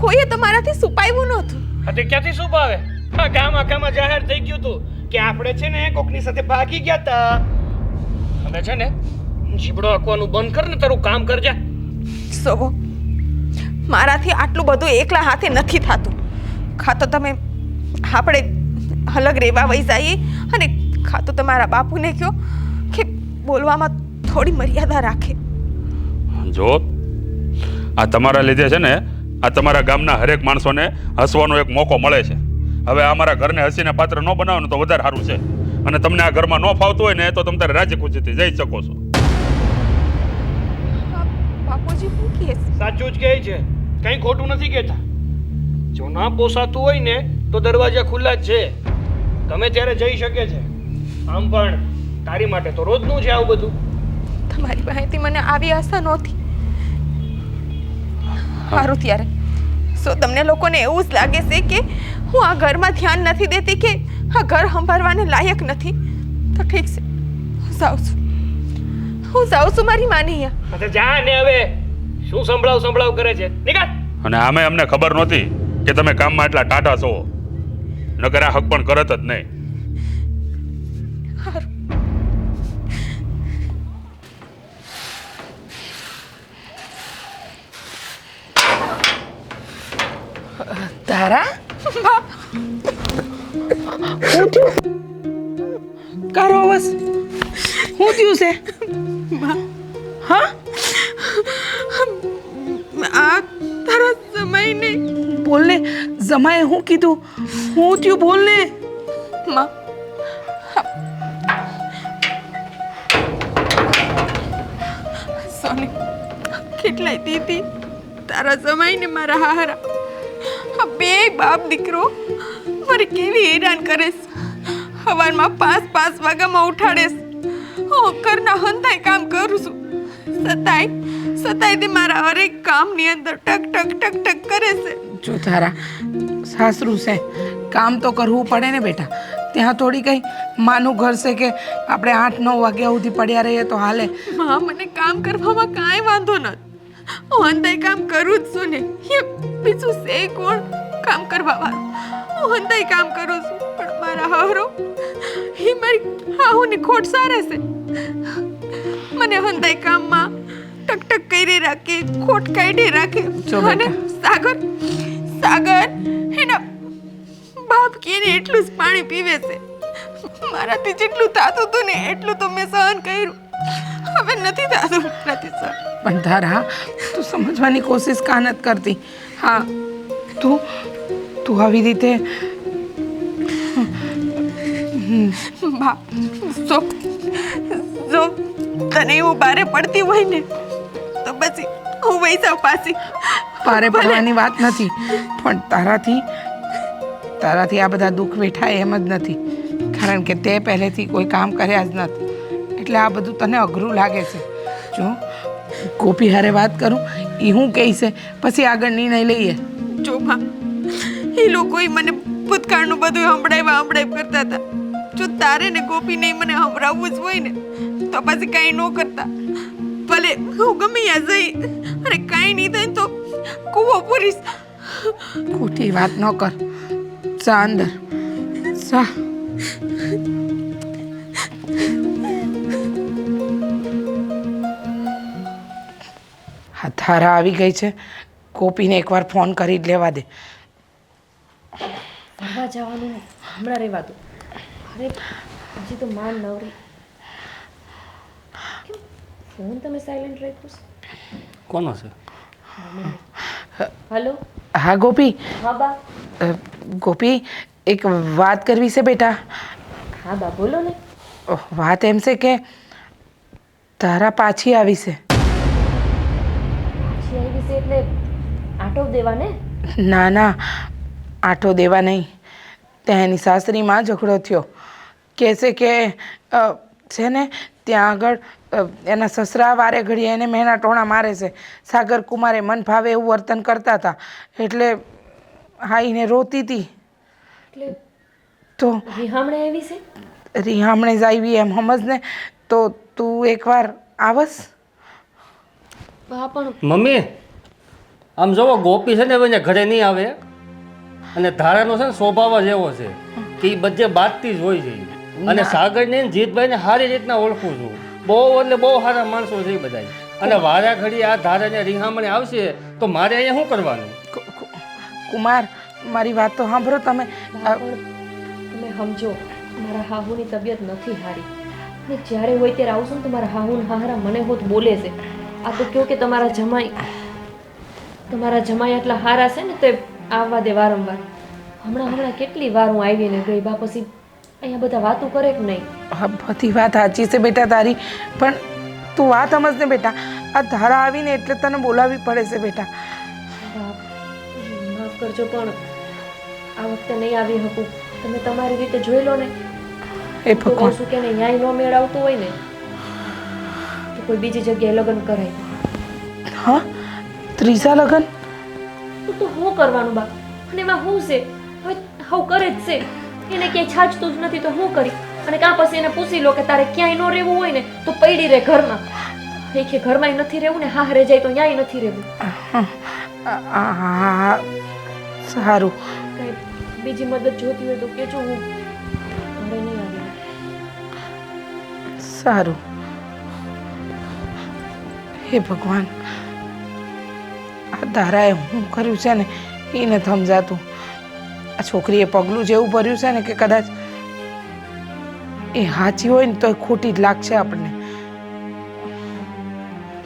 કોઈએ તમારાથી છુપાવ્યું નહોતું. આ તે ક્યાંથી છુપાવે? આ ગામ આખામાં જાહેર થઈ ગયું હતું કે આપણે છે ને કોકની સાથે ભાગી ગયા હતા. હવે છે ને જીબડો આંકવાનું બંધ કર ને, તારું કામ કરજા. સોવો, મારાથી આટલું બધું એકલા હાથે નથી થતું. કાં તો તમે આપણે અલગ રહેવા વહી જઈએ અને કાં તો તમારા બાપુને કહો કે બોલવામાં થોડી મર્યાદા રાખે. જો આ તમારા લીધે છે ને આ તમારા ગામના હરેક માણસોને હસવાનો એક મોકો મળે છે. હવે અમારા ઘરને હસીને પાત્ર ન બનાવો ને તો વધારે સારું છે. અને તમને આ ઘરમાં ન ફાવતું હોય ને તો તમે તારે રાજ્ય ખુશીથી જઈ શકો છો. બાપુજી શું કહે? સાચું જ કહે છે, કંઈ ખોટું નથી કહેતા. જો ના પોસાતું હોય ને તો દરવાજા ખુલ્લા જ છે, ગમે ત્યારે જઈ શકે છે. આમ પણ તારી માટે તો રોજનું છે આવું બધું. તમારી પાસેથી મને આવી આશા નહોતી. સારું ત્યારે સો તમને લોકોને એવું જ લાગે છે કે હું આ ઘરમાં ધ્યાન નથી દેતી, કે આ ઘર સંભાળવાને લાયક નથી, તો ઠીક છે, હું જાઉં છું મારી માને અહીંયા. જા ને, હવે શું સંભળાવ કરે છે, નીકળ. અને આમે અમને ખબર નહોતી કે તમે કામમાં એટલા ટાટા છો, નકર આ હક પણ કરત જ નહીં. તારા શું થયું? કરો બસ. શું થયું છે? હા, આ તારા સમયને બોલ ને. જમાએ શું કીધું? શું થયું? બોલ ને. માં સોની કેટલાય દીદી તારા જમાઈને મારા હારા આ બે બાપ દીકરો મારે કેવી હેરાન કરે છે. સવારમાં 5 વાગ્યામાં ઉઠાડે છે. હું ઘરના હંધાય કામ કરું છું સતાય તે મારા હરેક કામની અંદર ટક ટક ટક ટક કરે છે. જો તારા સાસરું છે, કામ તો કરવું પડે ને બેટા. ત્યાં થોડી કઈ માનું ઘર છે કે આપણે 8-9 વાગ્યા સુધી પડ્યા રહીએ તો હાલે. માં મને કામ કરવામાં કાંઈ વાંધો નથી. હું હંધાય કામ કરું જ છું ને. બીજું છે કોણ કામ કરવા વાળું? હું હંધાય કામ કરું છું પણ મારા હારો એ મારી હાહુની ખોટ સારે છે. મને હંધાય કામમાં ટક ટક કરી રાખે, ખોટ કાઢી રાખે. જો અને સાગર એના બાપ કેને એટલું જ પાણી પીવે છે. મારાથી જેટલું થતું હતું ને એટલું તો મેં સહન કર્યું. હવે નથી થતું, નથી સહન. પણ તારા તું સમજવાની કોશિશ કાં નથી કરતી. હા, તું આવી રીતે બા જો તને એવું બારે પડતી હોય ને તો પછી હું વહી જાઉં પાછી. પારે પડવાની વાત નથી, પણ તારાથી આ બધા દુઃખ વેઠાય એમ જ નથી. કારણ કે તે પહેલેથી કોઈ કામ કર્યા જ નથી, એટલે આ બધું તને અઘરું લાગે છે. જો ગોપી હારે વાત કરું, એ હું કહે છે પછી આગળ નિર્ણય લઈએ. જો બા એ લોકોએ મને ભૂતકાળનું બધું હંભળાવ્યા કરતા હતા. જો તારે ને ગોપીને મને હંભળાવવું જ હોય ને તો પછી કાંઈ ન કરતા. ભલે હું ગમે ત્યાં જઈ અને કાંઈ નહીં થાય તો કૂવો પૂરીશ. ખોટી વાત ન કર. જા અંદર જા. હા, ધારા આવી ગઈ છે. ગોપીને એકવાર ફોન કરી જ લેવા દે. ફરવા જવાનું હમણાં રહેવા દો. અરે હજી તો માન નવરી. કેમ ફોન તમે સાયલેન્ટ રાખ્યો છે? કોનો છે? હલો. હા ગોપી. હા બા. ગોપી, એક વાત કરવી છે બેટા. હા બા બોલો ને. વાત એમ છે કે તારા પાછી આવી છે. પાછી આવી છે એટલે આટો દેવા ને? ના ના, આટો દેવા નહીં. ત્યાં એની સાસરીમાં ઝઘડો થયો. કહેશે કે છે ને ત્યાં આગળ એના સસરા વારે ઘડીએ એને મહેના ટોણા મારે છે. સાગર કુમારે મન ભાવે એવું વર્તન કરતા હતા એટલે હા એને રોતી હતી. એટલે તો રિહામણે આવી છે? રિહામણે જ આવી એમ સમજ ને. તો તું એકવાર આવસ? બા પણ મમ્મી આમ જોવો ગોપી છે ને હવે અહીંયા ઘરે નહીં આવે અને ધારાનો છે ને સ્વભાવ જ એવો છે કે એ બધે બાતતી જ હોય છે. અને સાગરને જીતભાઈને સારી રીતના ઓળખું છું. બહુ એટલે બહુ સારા માણસો છે એ બધા. અને વારા ઘડી આ ધારાને રિહામણે આવશે તો મારે અહીંયા શું કરવાનું? કુમાર, મારી વાત તો સાંભળો તમે. બા પણ તમે સમજો મારા હાહુની તબિયત નથી સારી. અને જ્યારે હોય ત્યારે આવશું ને તો મારા હાહુને હારા મને હોત બોલે છે. આ તો કહો કે તમારા જમાઈ આટલા હારા છે ને તે આવવા દે વારંવાર. હમણાં કેટલી વાર હું આવીને ગઈ. બા પછી અહીંયા બધા વાતો કરે કે નહીં? હા, બધી વાત સાચી છે બેટા તારી, પણ તું વાત સમજ ને બેટા. આ ધારા આવીને એટલે તને બોલાવવી પડે છે બેટા. માફ કરજો પણ આ વખતે નહીં આવી શકું. તમે તમારી રીતે જોઈ લો ને. એ તો ભગવાન. કહું કે ને ન્યાય ન મેળ આવતો હોય ને તો કોઈ બીજી જગ્યાએ લગ્ન કરાય. હા, ત્રીજા લગ્ન? તો શું કરવાનું બા? અને એમાં શું છે? હવે હું કરે જ છે. એને ક્યાંય છાજતું જ નથી તો શું કરી? અને કાં પછી એને પૂછી લો કે તારે ક્યાંય ન રહેવું હોય ને તો પડી રહે ઘરમાં. એ કે ઘરમાં નથી રહેવું ને હારે જાય તો ન્યાય નથી રહેવું. હા, સારું. કઈ બીજી મદદ જોતી હોય તો કેજો, હું ઘરે નહીં આવી. સારું. હે ભગવાન, આ ધારાએ હું કર્યું છે ને એ નથી સમજાતું. આ છોકરીએ પગલું જેવું ભર્યું છે ને કે કદાચ એ સાચી હોય ને તો ખોટી જ લાગશે આપણને.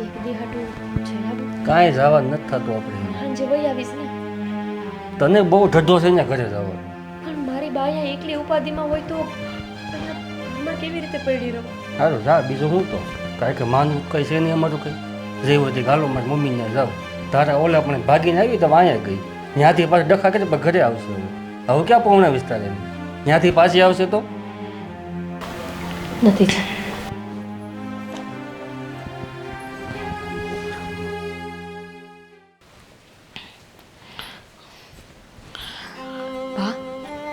એક દી હાટું જણાવો. કાંઈ જવા નથી થતું આપણે. સાંજે વહી આવીશ ને. તને બહુ ઢઢો છે ને ઘરે જવા. પણ મારી બા અહીંયા એકલી ઉપાધિમાં હોય તો ઘરમાં કેવી રીતે પડી રહો? સારું જા, બીજું હું તો કાંઈ કે માનું કંઈ છે નહીં અમારું કંઈ. જે હોય તે ગાલો મારી મમ્મીને જાવ. તારા ઓલા પણ ભાગીને આવી તો અહીંયા ગઈ. ત્યાંથી પાછી ડખા કરી પણ ઘરે આવશે. હવે ક્યાં પહોંચના વિસ્તાર એમ ત્યાંથી પાછી આવશે તો નથી છે.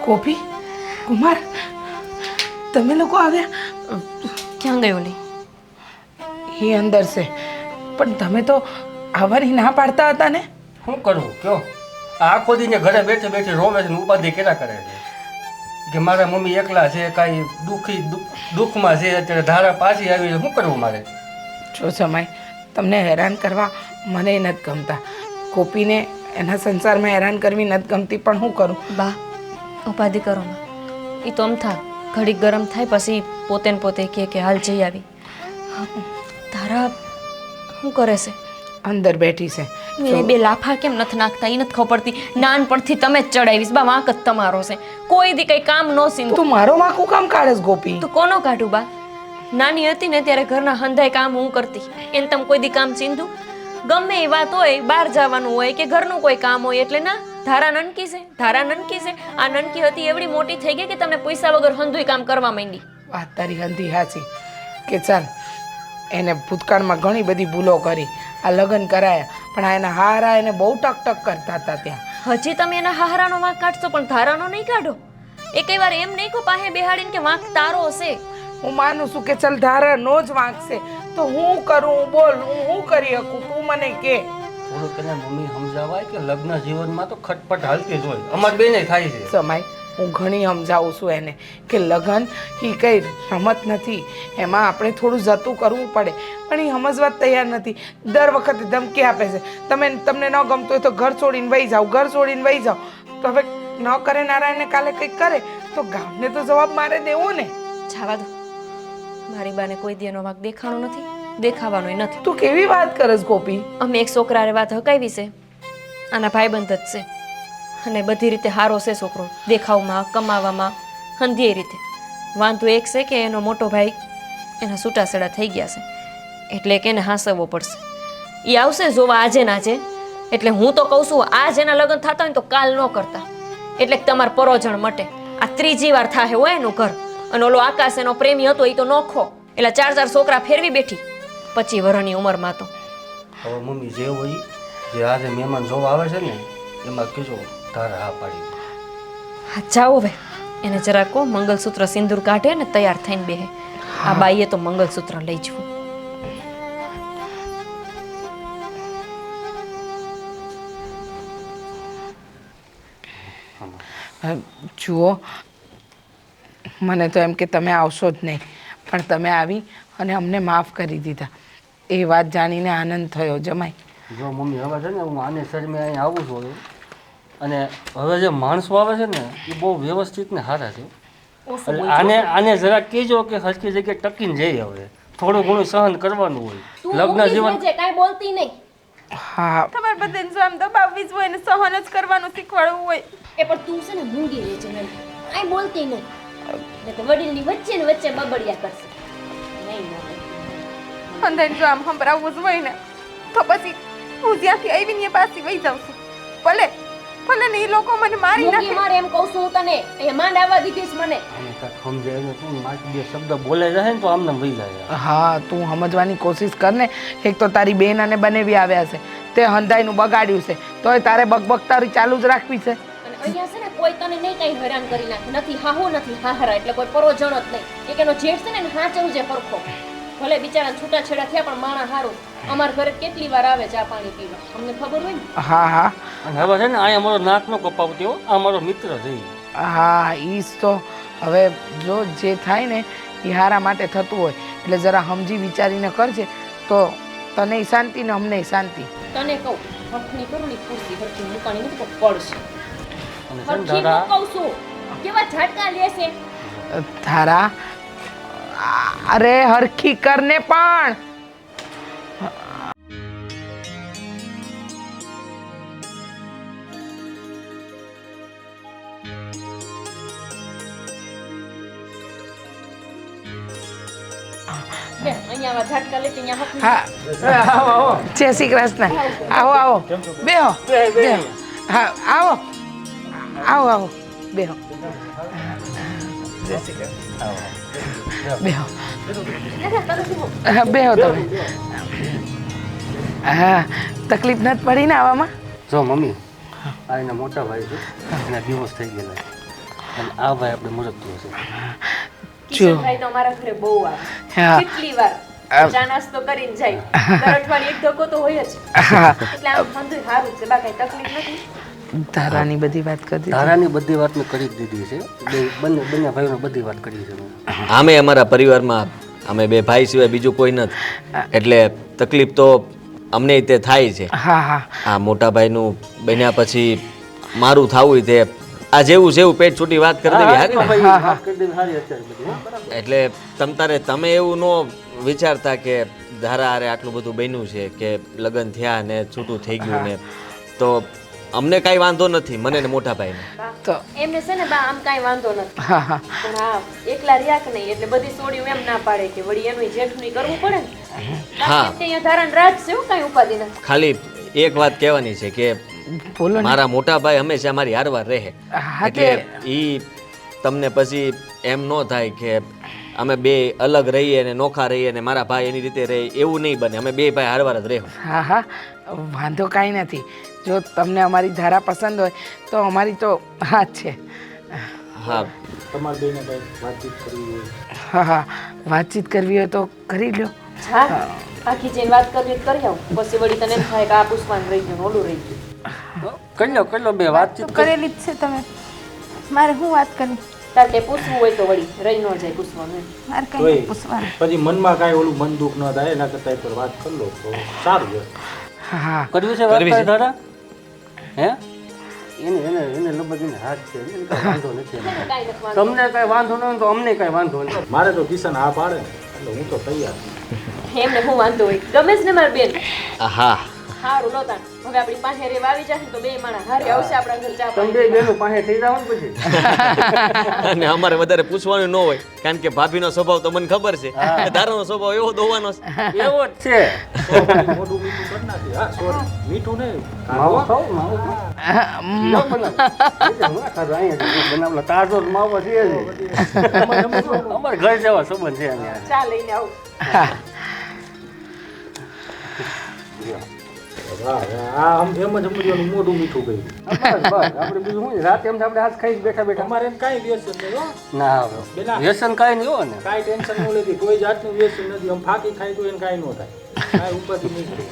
ગોપી, કુમાર, તમે લોકો આવ્યા? ક્યાં ગયો લી? એ અંદર છે, પણ તમે તો આવવાની ના પાડતા હતા ને. શું કરવું કયો? આખો દીને ઘરે બેઠે બેઠે રોવે છે ને ઉપાધિ કર્યા કરે છે કે મારા મમ્મી એકલા છે, કાંઈ દુઃખમાં છે, અત્યારે ધારા પાછી આવી છે. શું કરવું મારે? જો સમય તમને હેરાન કરવા મને નથી ગમતા, ગોપીને એના સંસારમાં હેરાન કરવી નથી ગમતી, પણ શું કરું? બા ઉપાધિ કરો માં. એ તો આમ થા ઘડીક ગરમ થાય પછી પોતે ને પોતે કે હાલ જઈ આવી. તારા શું કરે છે? અંદર બેઠી છે. એ બે લાફા કેમ નથી નાખતા એ નથી ખબર પડતી. નાનપણથી તમે જ ચડાવીશ બા, વાંક જ તમારો છે. કોઈ દી કઈ કામ ન સીંધું. તું મારો વાંકું કામ કાઢેસ ગોપી? તો કોનો કાઢું બા? નાની હતી ને ત્યારે ઘરના હંધાય કામ હું કરતી. એને તમે કોઈ દી કામ સીંધું? ગમે એ વાત હોય, બહાર જવાનું હોય કે ઘરનું કોઈ કામ હોય એટલે ના ધારા નનકી છે, ધારા નનકી છે. આ નનકી હતી એવડી મોટી થઈ ગઈ કે તમને પૈસા વગર હંધુય કામ કરવા માંડી. વાત તારી હંધી હાચી કે ચાલ એને ભૂતકાળમાં ઘણી બધી ભૂલો કરી, આ લગ્ન કરાયા, પણ આ એના હારા એને બહુ ટક કરતા હતા ત્યાં. હજી તમે એના હારાનો વાંક કાઢશો પણ ધારાનો નહીં કાઢો. એ કઈ વાર એમ નહીં કહો પાસે બેહાડીને કે વાંક તારો હશે. હું માનું છું કે ચાલ ધારાનો જ વાંક છે, તો હું કરું? બોલ, હું કરી શકું? તું મને કે. થોડુંક એને મમ્મી સમજાવાય કે લગ્ન જીવનમાં તો ખટપટ હાલતી જ હોય. અમારે બેને થાય છે. સમય હું ઘણી સમજાવું છું એને કે લગ્ન એ કંઈ રમત નથી, એમાં આપણે થોડું જતું કરવું પડે, પણ એ સમજવા જ તૈયાર નથી. દર વખતે ધમકી આપે છે, તમને ન ગમતું હોય તો ઘર છોડીને વહી જાઓ, ઘર છોડીને વહી જાઓ. તો હવે ન કરે નારાયણને કાલે કંઈક કરે તો ગામને તો જવાબ મારે દેવો ને. છાવા દો, મારી બાને કોઈ દી એનો વાંક દેખાણો નથી, દેખાવાનો નથી. તું કેવી વાત કરસ ગોપી? અમે એક છોકરાને વાત હકાવી છે, આના ભાઈબંધ જ છે અને બધી રીતે હારો છે છોકરો, દેખાવમાં, કમાવામાં, હંધીએ રીતે. વાંધો એક છે કે એનો મોટો ભાઈ એના છૂટાછેડા થઈ ગયા છે, એટલે કે એને હાંસવવો પડશે. એ આવશે જોવા આજે ના આજે. એટલે હું તો કહું છું આજ એના લગ્ન થતા હોય ને તો કાલ ન કરતા, એટલે કે તમારે પરોજણ મટે. આ ત્રીજી વાર થાય હોય એનું ઘર. અને ઓલો આકાશ એનો પ્રેમી હતો એ તો નોખો, એટલે 4 છોકરા ફેરવી બેઠી 25 વર્ષની ઉંમરમાં. તો હવે મમ્મી જે હોય, જે આજે મહેમાન જોવા આવે છે ને એમાં કીધું તારે હા પાડી. હા જાઓ હવે, એને જરા કહો મંગલસૂત્ર સિંદૂર કાઢે ને તૈયાર થઈને બેહે. આ બાઈએ તો મંગલસૂત્ર લઈ જવું. જુઓ, મને તો એમ કે તમે આવશો જ નહીં, પણ તમે આવી અને અમને માફ કરી દીધા, એ વાત જાણીને આનંદ થયો જમાઈ. જો મમ્મી હવે છે ને હું આને શરમે અહીં આવું છું અને હવે જે માણસો આવે છે ને એ બહુ વ્યવસ્થિત ને સારા છે. એટલે આને જરા કહેજો કે હરકી જગ્યાએ ટકીને જઈએ. હવે થોડું ઘણું સહન કરવાનું હોય લગ્ન જીવન. કાંઈ બોલતી નહીં. હા, તમારે બધાને જો આમ દબાવવી જ હોય ને સહન જ કરવાનું શીખવાડવું હોય. એ પણ તું છે ને મૂંગી રહે છે ને કાંઈ બોલતી નહીં. એટલે તો વડીલની વચ્ચે ને વચ્ચે બબડિયા કરશે. નહીં બોલે. અંધાઈને જો આમ સંભળાવવું જ હોય ને તો પછી હું જ્યાંથી આવીને ત્યાં પાછી વહી જાઉં છું. ભલે ભલે ને એ લોકો મને મારી મૂંગી નાખે. મારે એમ કહું છું હું તને. અહીંયા માંડ આવવા દીધીશ મને. આને કાંઈક સમજાય તું મારી બે શબ્દ બોલે જાય ને તો આમને વહી જાય. હા, તું સમજવાની કોશિશ કર ને. એક તો તારી બેન અને બનેવી આવ્યા છે, તે હંધાઈનું બગાડ્યું છે, તોય તારે બકબક તારી ચાલુ જ રાખવી છે. અને અહીંયા છે ને કોઈ તને નહીં કઈ હેરાન કરી નાખે. નથી હાહુ નથી હાહરા, એટલે કોઈ પરોજણ જ નહીં. એક એનો જેઠ છે ને એને હાચવું છે પરખો. ભલે બિચારા છૂટાછેડા થયા પણ માણા હારું. અમારા ઘરે કેટલી વાર આવે ચા પાણી પીવા, અમને ખબર હોય ને. હા હા અને હવે છે ને અહીંયા મારો નાક નો કપાવતી હો, આ મારો મિત્ર થઈ. હા, ઈ જ તો. હવે જો જે થાય ને એ હારા માટે થતું હોય, એટલે જરા સમજી વિચારીને કરજે તો તને શાંતિ ને અમને શાંતિ. તને કહું હઠની કરું ને ખુરશી હરખી મૂકાણી નથી તો પડશે. અને હરખી ધારા કહું છું કેવા ઝટકા લેશે ધારા અરે હરખી કરને પણ બે અહીંયા આવા ઝટકા લેતી અહીંયા હક હા આવો આવો જય શ્રી કૃષ્ણ આવો આવો બેહો બેહો હા આવો આવો આવો બેહો જય શ્રી કૃષ્ણ બેહો હા બેહો તમે હા તકલીફ નથી પડી ને આવામાં જો મમ્મી આ એના મોટા ભાઈ છે એના ડિવોર્સ થઈ ગયેલા છે અને આ ભાઈ આપણે મુરત છે કિશનભાઈ તો અમારા ઘરે બહુ આવે હા. કેટલી વાર ચા નાસ્તો કરીને જાય દર અઠવાડિયે એક ધક્કો તો હોય જ હા એટલે આમ બધું સારું છે બા કઈ તકલીફ નથી ધારાની બધી વાત કરી દીધી. ધારાની બધી વાત મેં કરી જ દીધી છે બંને ભાઈઓને બધી વાત કરી છે મેં આમે અમારા પરિવારમાં અમે બે ભાઈ સિવાય બીજું કોઈ નથી એટલે તકલીફ તો અમને તે થાય છે હા હા આ મોટા ભાઈનું બન્યા પછી મારું થવું તે આ જેવું છે એવું પેટ છૂટી વાત કરી દેવી હારી ને? વાત કરી દેવી સારી અત્યારે બધી હો. એટલે તમે એવું ન વિચારતા કે ધારા હારે આટલું બધું બન્યું છે કે લગ્ન થયા ને છૂટું થઈ ગયું ને તો અમને કાંઈ વાંધો નથી મને ને મોટા ભાઈને તો એમને છે ને બા આમ કાંઈ વાંધો નથી હા હા પણ હા એકલા રહ્યા કે નહીં એટલે બધી સોડિયું એમ ના પાડે કે વળી એનું જેઠું કરવું પડે ને હા. બાકી તે અહીંયા ધારણ રાજ છે એવું કાંઈ ઉપાધિ નથી ખાલી એક વાત કહેવાની છે કે બોલો ને મારા મોટા ભાઈ હંમેશા મારી હારવાર રહે હા એટલે ઈ તમને પછી એમ ન થાય કે અમે બે અલગ રહીએ ને નોખા રહીએ ને મારા ભાઈ એની રીતે રહે એવું નહીં બને અમે બે ભાઈ હારવાર જ રહેવું હા હા વાંધો કાંઈ નથી જો તમને અમારી ધારા પસંદ હોય તો અમારી તો હા જ છે હા તમારે બેને કઈ વાતચીત કરવી હોય હા હા વાતચીત કરવી હોય તો કરી લો હા આખી જઈને વાત કરવી તો કરી આવું પછી વળી તને એમ થાય કે આ પુષ્પાન રહી ગયું ને ઓલું રહી ગયું કરી લો બે વાતચીત કરેલી જ છે તમે મારે શું વાત કરવી તાર કે પૂછવું હોય તો વળી રહી ન જાય પૂછવાનું એમ. મારે કઈ તોય નથી પૂછવાનું પછી મનમાં કાંઈ ઓલું મન દુઃખ ન થાય એના કરતાં એક વાર વાત કરી લો તો સારું છે હા કરવી છે વાત તારી ધારા હે એને લગભગ એને હાથ છે એને કાંઈ વાંધો નથી એમાં. કાંઈ નથી વાંધો. તમને કાંઈ વાંધો ન હોય તો અમને કાંઈ વાંધો નહીં મારે તો કિશન હા પાડે ને એટલે હું તો તૈયાર છું. એમને શું વાંધો હોય ગમે જ ને મારી બેન હા સારું લો તાણ હવે આપણી પાસે રેવા આવી જશે ને તો બે માણસ હારે આવશે આપણા ઘર ચા તમે બે બેનું પાસે થઈ જાવ ને પછી અને અમારે વધારે પૂછવાનું ન હોય કારણ કે ભાભીનો સ્વભાવ તો મને ખબર છે ધારાનો સ્વભાવ એવો દોવાનો છે એવો જ છે મોઢું મીઠું કરી નાખી હા સોરી મીઠું નહીં માવો ખાવ માવો ખાવ લો બનાવ હું ખાધું અહીંયા બનાવલો તાજો જ માવો છે અમારે ઘર જેવા સંબંધ છે અહીંયા ચા લઈને આવું હા આમ એમ જ સમજવાનું મોઢું મીઠું ગયું બસ આપણે બીજું શું છે? રાતે એમ આપણે હાથ ખાઈ બેઠા બેઠા અમારે એમ કાંઈ વ્યસન નહીં હો ના હવે બેલા. વ્યસન કાંઈ નહીં હો ને કાંઈ ટેન્શન ન લેતી કોઈ જાતનું વ્યસન નથી આમ ફાકી ખાય તો એને કાંઈ ન થાય કાંઈ ઉપરથી નહીં કરે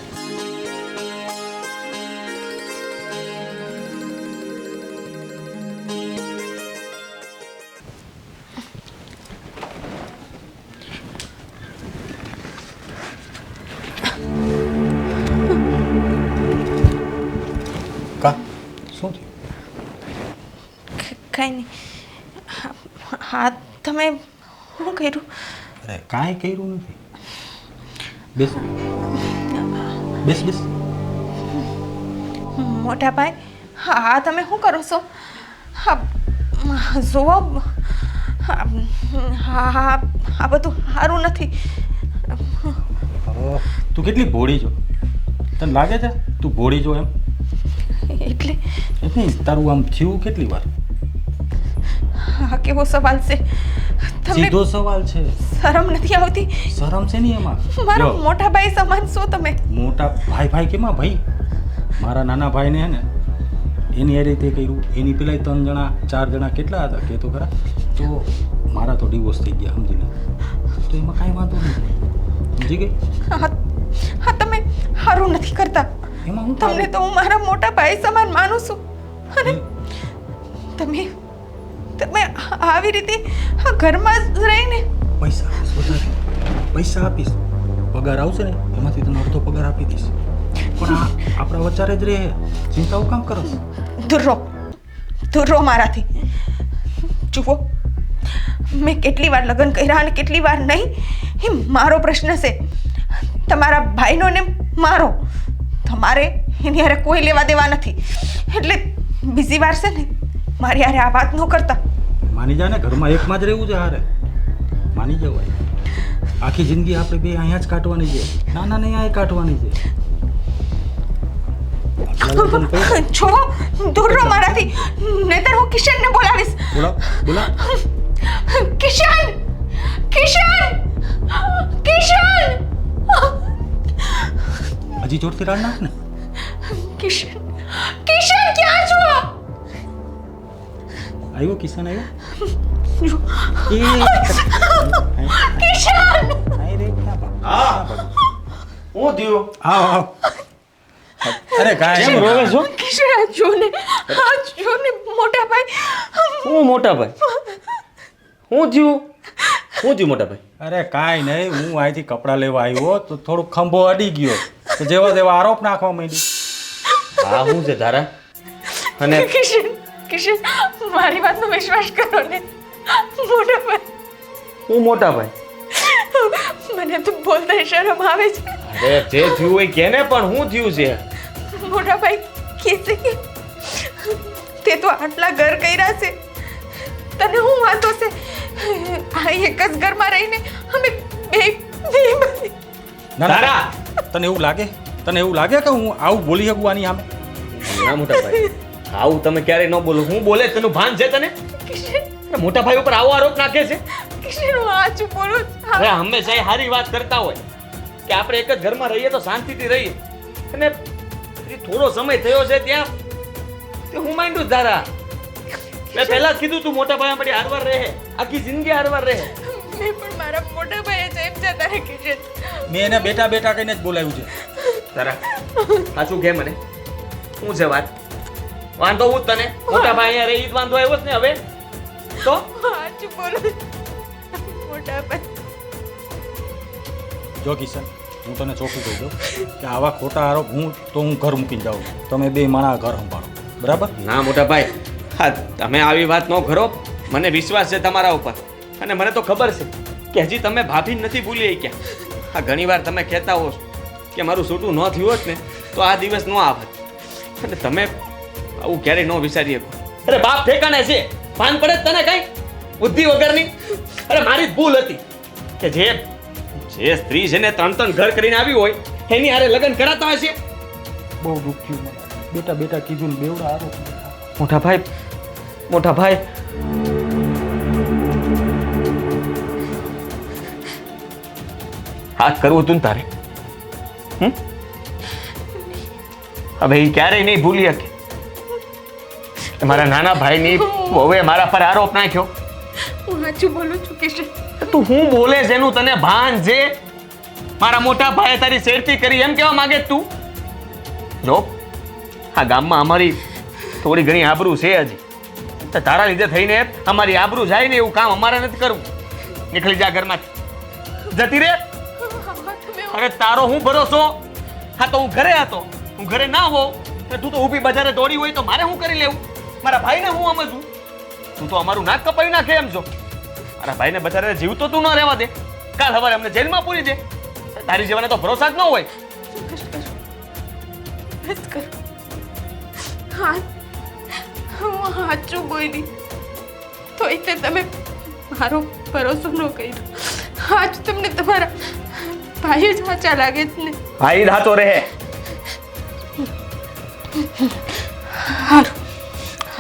કા શું થયું કાંઈ નહીં હા તમે શું કર્યું અરે કાંઈ કર્યું નથી બેસ બેસ બેસ મોટા ભાઈ હા તમે શું કરો છો હા જોવો હા હા આ બધું સારું નથી તું કેટલી ભોળી છો તને લાગે છે તું ભોળી છો એમ એટલે નહીં તારું આમ થયું કેટલી વાર આ કેવો સવાલ છે તમને સીધો સવાલ છે શરમ નથી આવતી શરમ છે નહીં એમાં મારો જો, મોટા ભાઈ સમાન છો તમે મોટા ભાઈ ભાઈ કેમાં ભાઈ મારા નાના ભાઈને હે ને એની એ રીતે કર્યું એની પેલા 3 જણા 4 જણા કેટલા હતા કે તો ખરા તો મારા તો ડિવોર્સ થઈ ગયા સમજી લે તો એમાં કાંઈ વાંધો નથી સમજી ગઈ હા હા તમે સારું નથી કરતા એમાં હું તમને તો હું મારા મોટા ભાઈ સમાન માનું છું અને તમે તમે આવી રીતે આ ઘરમાં જ રહીને પૈસા આપીશ વધારે પૈસા આપીશ પગાર આવશે ને એમાંથી તને અડધો પગાર આપી દઈશ પણ આ આપણા વચારે જ રહે ચિંતાઓ કામ કરો દૂર રહો દૂર રહો મારાથી. જુઓ, મેં કેટલી વાર લગ્ન કર્યા અને કેટલી વાર નહીં એ મારો પ્રશ્ન છે. તમારા ભાઈનો ને મારો. તમારે એની હારે કોઈ લેવા દેવા નથી. એટલે બીજી વાર છે ને મારી હારે આ વાત ન કરતા. માની જા ને, ઘરમાં એકમાં જ રહેવું છે. હારે માની જવાય. આખી જિંદગી આપણે બે અહીંયા જ કાઢવાની છે. ના ના નહીં, અહીંયા કાઢવાની છે. છો દૂર રહો મારાથી, નહીતર હું કિશનને બોલાવીશ. બોલા બોલા. કિશન! કિશન! કિશન! હજી જોરથી રાડ નાખ ને. કિશન! કિશન ક્યાં છો? આવ્યો કિશન આવ્યો. કિશન! હું થયું? આવ આવ. અરે કાંઈ કેમ રોવે છો? કિશન આ જો ને મોટા ભાઈ. હું મોટા ભાઈ? હું થયું મોટા ભાઈ? અરે કાંઈ નહીં, હું અહીંથી કપડાં લેવા આવ્યો તો થોડુંક ખંભો અડી ગયો તો જેવા તેવા આરોપ નાખવા માંડી. હા હું છે તારા? અને કિશન મારી વાતનો વિશ્વાસ કરો ને. મોટા ભાઈ. હું મોટા ભાઈ? મને તો બોલતા શરમ આવે છે. અરે જે થયું હોય કેને, પણ હું થયું છે? મોટા ભાઈ કે છે કે તે તો આટલા ઘર કર્યા છે, તને હું વાંધો છે? આ એક જ ઘરમાં રહીને અમે બે ના ના, તને એવું લાગે કે હું આવું બોલી શકું આની સામે? ના મોટા ભાઈ, આવું તમે ક્યારે ન બોલો. હું બોલે તેનું ભાન છે તને? મોટા ભાઈ ઉપર આવો આરોપ નાખે છે? કિશન હું આચું બોલું છું. અરે હંમેશા એ સારી વાત કરતા હોય કે આપણે એક જ ઘરમાં રહીએ તો શાંતિથી રહીએ, અને થોડો સમય થયો છે ત્યાં તે હું માંડ્યું તારા. મેં પહેલા જ કીધું તું મોટા ભાઈ આપણી હારવાર રહે, આખી જિંદગી હારવાર રહે. મેં પણ મારા મોટા ભાઈએ જેમ જતા રહે કિશન. મેં એને બેટા બેટા કહીને જ બોલાવ્યું છે. તારા સાચું કે મને શું છે વાત? વાંધો હું તને મોટા ભાઈ અહીંયા રહી જ વાંધો આવ્યો જ ને હવે તો? આચું બોલું મોટા ભાઈ. જો કિશન, હું તને ચોખ્ખું કહી દઉં કે આવા ખોટા આરોપ હું ઘર મૂકીને જાઉં. તમે બે મારા ઘર સંભાળો, બરાબર? ના મોટા ભાઈ, હા તમે આવી વાત ન કરો. મને વિશ્વાસ છે તમારા ઉપર, અને મને તો ખબર છે કે હજી તમે ભાભી નથી ભૂલી ગયા. હા ઘણી વાર તમે કહેતા હો કે મારું છૂટું ન થયું હોત ને તો આ દિવસ ન આવત, અને તમે આવું ક્યારેય ન વિચારી શકો. અરે બાપ ઠેકાણે છે, ભાન પડે જ તને કઈ બુદ્ધિ વગરની? અરે મારી જ ભૂલ હતી કે જે સ્ત્રી છે ને 3 ઘર કરીને આવી હોય એની હારે લગ્ન કરાતા હશે. બહુ દુઃખ થયું મને. બેટા બેટા કીધું ને બેવડા આરોપ. મોટા ભાઈ હાથ કરવું તું ને તારે? હવે એ ક્યારેય નહીં ભૂલી શકે. મારા નાના ભાઈની વહુએ મારા પર આરોપ નાખ્યો. હું સાચું બોલું છું કિશન. તું હું બોલે છે એનું તને ભાન છે? મારા મોટા ભાઈએ તારી શેરતી કરી એમ કહેવા માંગે તું? જો આ ગામમાં અમારી થોડી ઘણી આબરૂ છે હજી, તો તારા લીધે થઈને અમારી આબરૂ જાય ને એવું કામ અમારે નથી કરવું. નીકળી જા ઘરમાંથી, જતી રે. અરે તારો હું ભરોસો? હા તો હું ઘરે હતો, હું ઘરે ના હોઉં તો તું તો ઊભી બજારે દોડી હોય તો મારે શું કરી લેવું? મારા ભાઈને હું સમજવું? તું તો અમારું નાક કપાવી નાખે એમ છો. મારા ભાઈને બચારે જીવતો તું ન રહેવા દે, કાલ સવારે અમને જેલમાં પૂરી દે. તારી જેવાને તો ભરોસા જ ન હોય. બસ કરો. હા હું સાચું બોલી તોય તે તમે મારો ભરોસો ન કર્યો. આજ તમને તમારા ભાઈ જ સાચા લાગે છે ને? ભાઈ ધાતો રહે.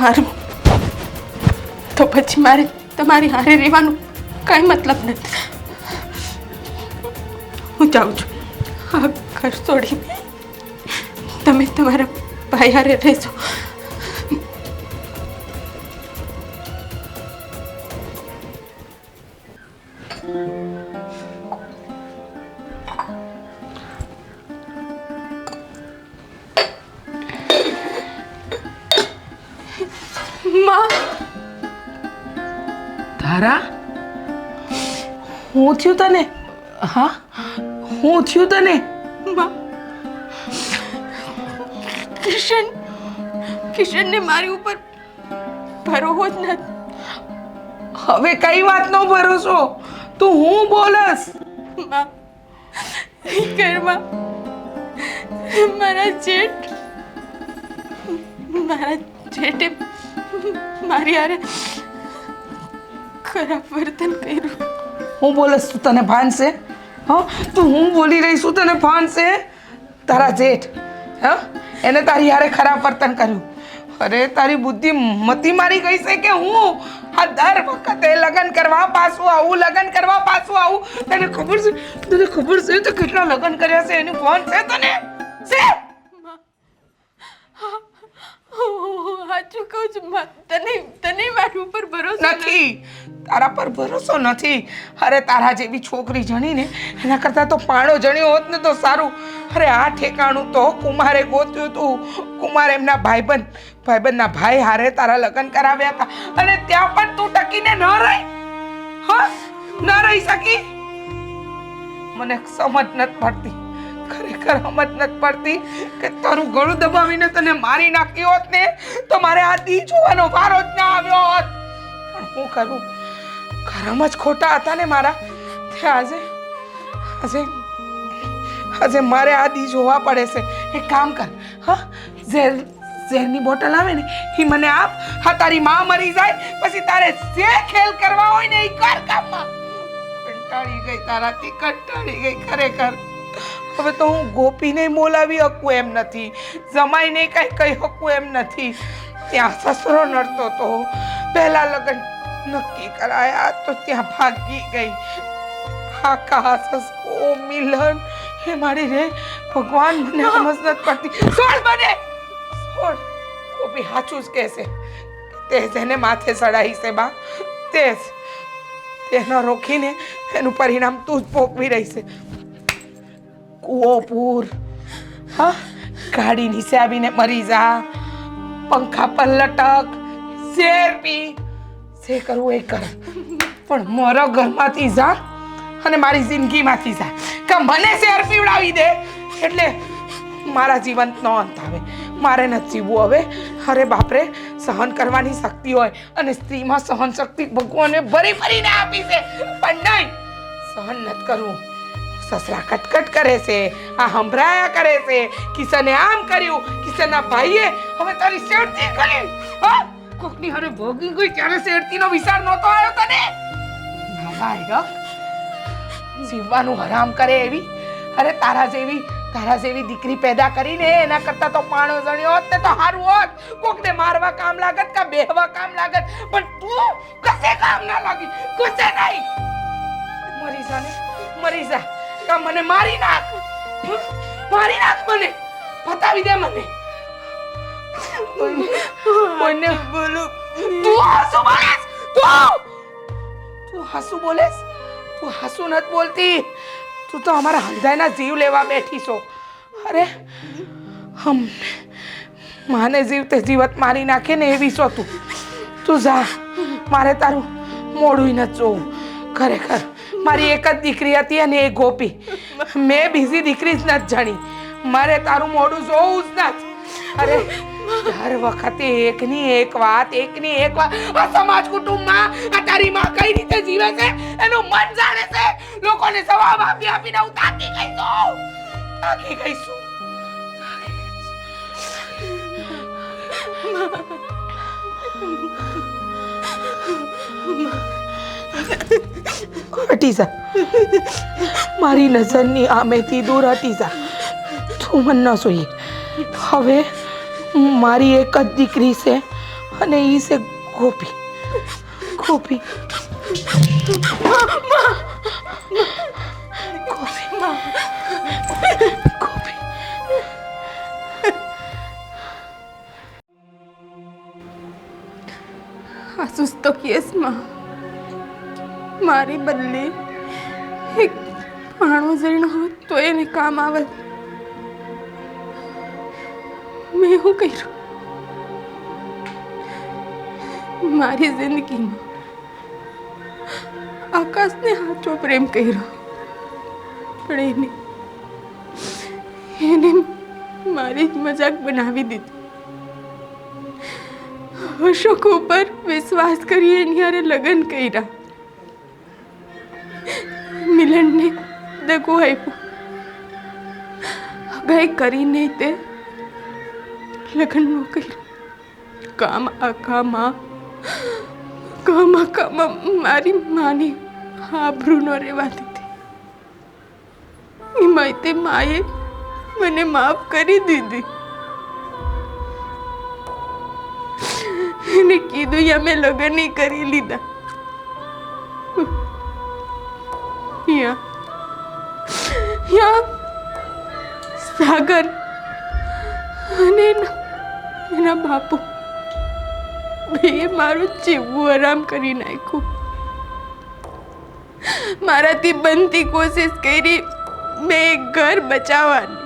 હારું તો પછી મારે તમારી હારે રહેવાનું કાંઈ મતલબ નથી. હું જાઉં છું. આ ઘર છોડી તમે તમારા ભાઈ હારે રહેશો. તારા હું થયું તને? હા હું થયું તને? કિશનને મારી ઉપર ભરોહો જ નથી. હવે કઈ વાતનો ભરોસો? તું હું બોલસ? માં, એ ઘરમાં મારા જેઠે મારી હારે ખરાબ વર્તન કર્યું. હું બોલસ? તું તને ભાન છે? હા, તું હું બોલી રહી છું તને ભાન છે? તારા જેઠ, હા, એને તારી હારે ખરાબ વર્તન કર્યું. અરે તારી બુદ્ધિ મતી મારી ગઈ છે કે હું આ દર વખતે લગ્ન કરવા પાછું આવું, લગ્ન કરવા પાછું આવું. તને ખબર છે તો કેટલા લગ્ન કર્યા છે એની ફોન છે તને? છે? સાચું કહું છું માં, તને મારા ઉપર ભરોસો નથી. તારા પર ભરોસો નથી. અરે તારા જેવી છોકરી જણીને એના કરતાં તો પાણો જણ્યો હોત ને તો સારું. અરે આ ઠેકાણું તો કુમારે ગોત્યું તું. કુમાર એમના ભાઈબંધના ભાઈ હારે તારા લગ્ન કરાવ્યા હતા અને ત્યાં પણ તું ટકીને ન રહી. હા, ન રહી શકી. મને સમજ નથી પડતી, ખરેખર સમજ નથી પડતી કે તારું ગળું દબાવીને તને મારી નાખી હોત ને તો મારે આ દી જોવાનો વારો જ ના આવ્યો હોત. પણ હું કરું? કરમ જ ખોટા હતા ને મારા. આજે મારે આ દી જોવા પડે છે. એક કામ કર, હા, ઝેરની બોટલ આવે ને એ મને આપ. હા, તારી માં મરી જાય પછી તારે જે ખેલ કરવા હોય ને એ કર કામમાં. કંટાળી ગઈ તારાથી, કંટાળી ગઈ ખરેખર. હવે તો હું ગોપીને બોલાવી શકું એમ નથી, જમાઈને કઈ કહી શકું એમ નથી. ત્યાં સસરો નડતો તો પહેલા લગ્ન નક્કી કરાયા તો ત્યાં ભાગી ગઈ. કાકા સસકો મિલન હે મારી રે ભગવાન, મને સમજ નથી પડતી. છોડ મને, છોડ. ગોપી સાચું જ કહેશે. તે જેને માથે ચડાઈ છે બા, તે ન રોકીને એનું પરિણામ તું જ ભોગવી રહી છે. કૂવો પૂર, હા, ગાડી નીચે આવીને મરી જા, પંખા પર લટક, શેર પી, જે કરવું એ કર, પણ મારા ઘરમાંથી જા અને મારી જિંદગીમાંથી જા. કે મને શેર પીવડાવી દે એટલે મારા જીવનનો અંત આવે. મારે નથી જીવવું હવે. અરે બાપરે, સહન કરવાની શક્તિ હોય અને સ્ત્રીમાં સહન શક્તિ ભગવાને ભરી ભરીને આપી છે, પણ નહીં, સહન નથી કરવું. સસરા કટકટ કરે છે, આ હંભરાયા કરે છે, કિશને આમ કર્યું, કિશનના ભાઈએ હવે તારી શેરતી કરી. હા, કોકની હારે ભોગી ગઈ ત્યારે શેરતીનો વિચાર નહોતો આવ્યો તને? નાલાયક, જીવવાનું હરામ કરે એવી. અરે તારા જેવી દીકરી પેદા કરીને એના કરતા તો પાણો જણ્યો હોત ને તો સારું હોત. કોકને મારવા કામ લાગત કે બેહવા કામ લાગત, પણ તું કશે કામ ના લાગી, કશે નહીં. મરી જા ને, મરી જા. કા મને મારી નાખ, મારી નાખ, મને બતાવી દે મને. કોઈને બોલું? તું હાસુ બોલેસ? તું હાસુ બોલેસ? તું હાસુ નથી બોલતી. તું તો અમારા હંધાઈના જીવ લેવા બેઠી છો. અરે માને જીવતે જીવત મારી નાખે ને એવી છો તું. તું જા, મારે તારું મોઢું નથી જોવું. ખરેખર મારી એક જ દીકરી હતી અને એ ગોપી. મેં બીજી દીકરી જ નથી જાણી. મારે તારું મોઢું જોવું જ નથી. અરે દર વખતે એકની એક વાત. આ સમાજ કુટુંબમાં આ તારી માં કઈ રીતે જીવે છે એનું મન જાણે છે. લોકોને જવાબ આપીને હું થાકી ગઈ છું. હટી જા, મારી નજરની આમેથી દૂર હટી જા. તું મન ન જોઈએ. હવે મારી એક જ દીકરી છે અને એ છે ગોપી. ગોપી હાસુસ તો કેસ માં મારી બદલે એક પાણો જણ હોત તો એને કામ આવે. મેં શું કર્યું? મારી જિંદગીમાં આકાશને સાચો પ્રેમ કર્યો, પણ એને મારી જ મજાક બનાવી દીધી. અશોક ઉપર વિશ્વાસ કરી એની હારે લગ્ન કર્યા. મિલનને દગો આપ્યો. હગાઈ કરીને તે લગ્ન ન કર્યું. કામ આખામાં મારી માની આબરૂ ન રહેવા દીધી. એમાંય તે માએ મને માફ કરી દીધી. એને કીધું અમે લગ્ન નહીં કરી લીધા. સાગર અને એના બાપુ બે મારું જીવવું આરામ કરી નાખ્યું. મારાથી બનતી કોશિશ કરી મેં ઘર બચાવવાની.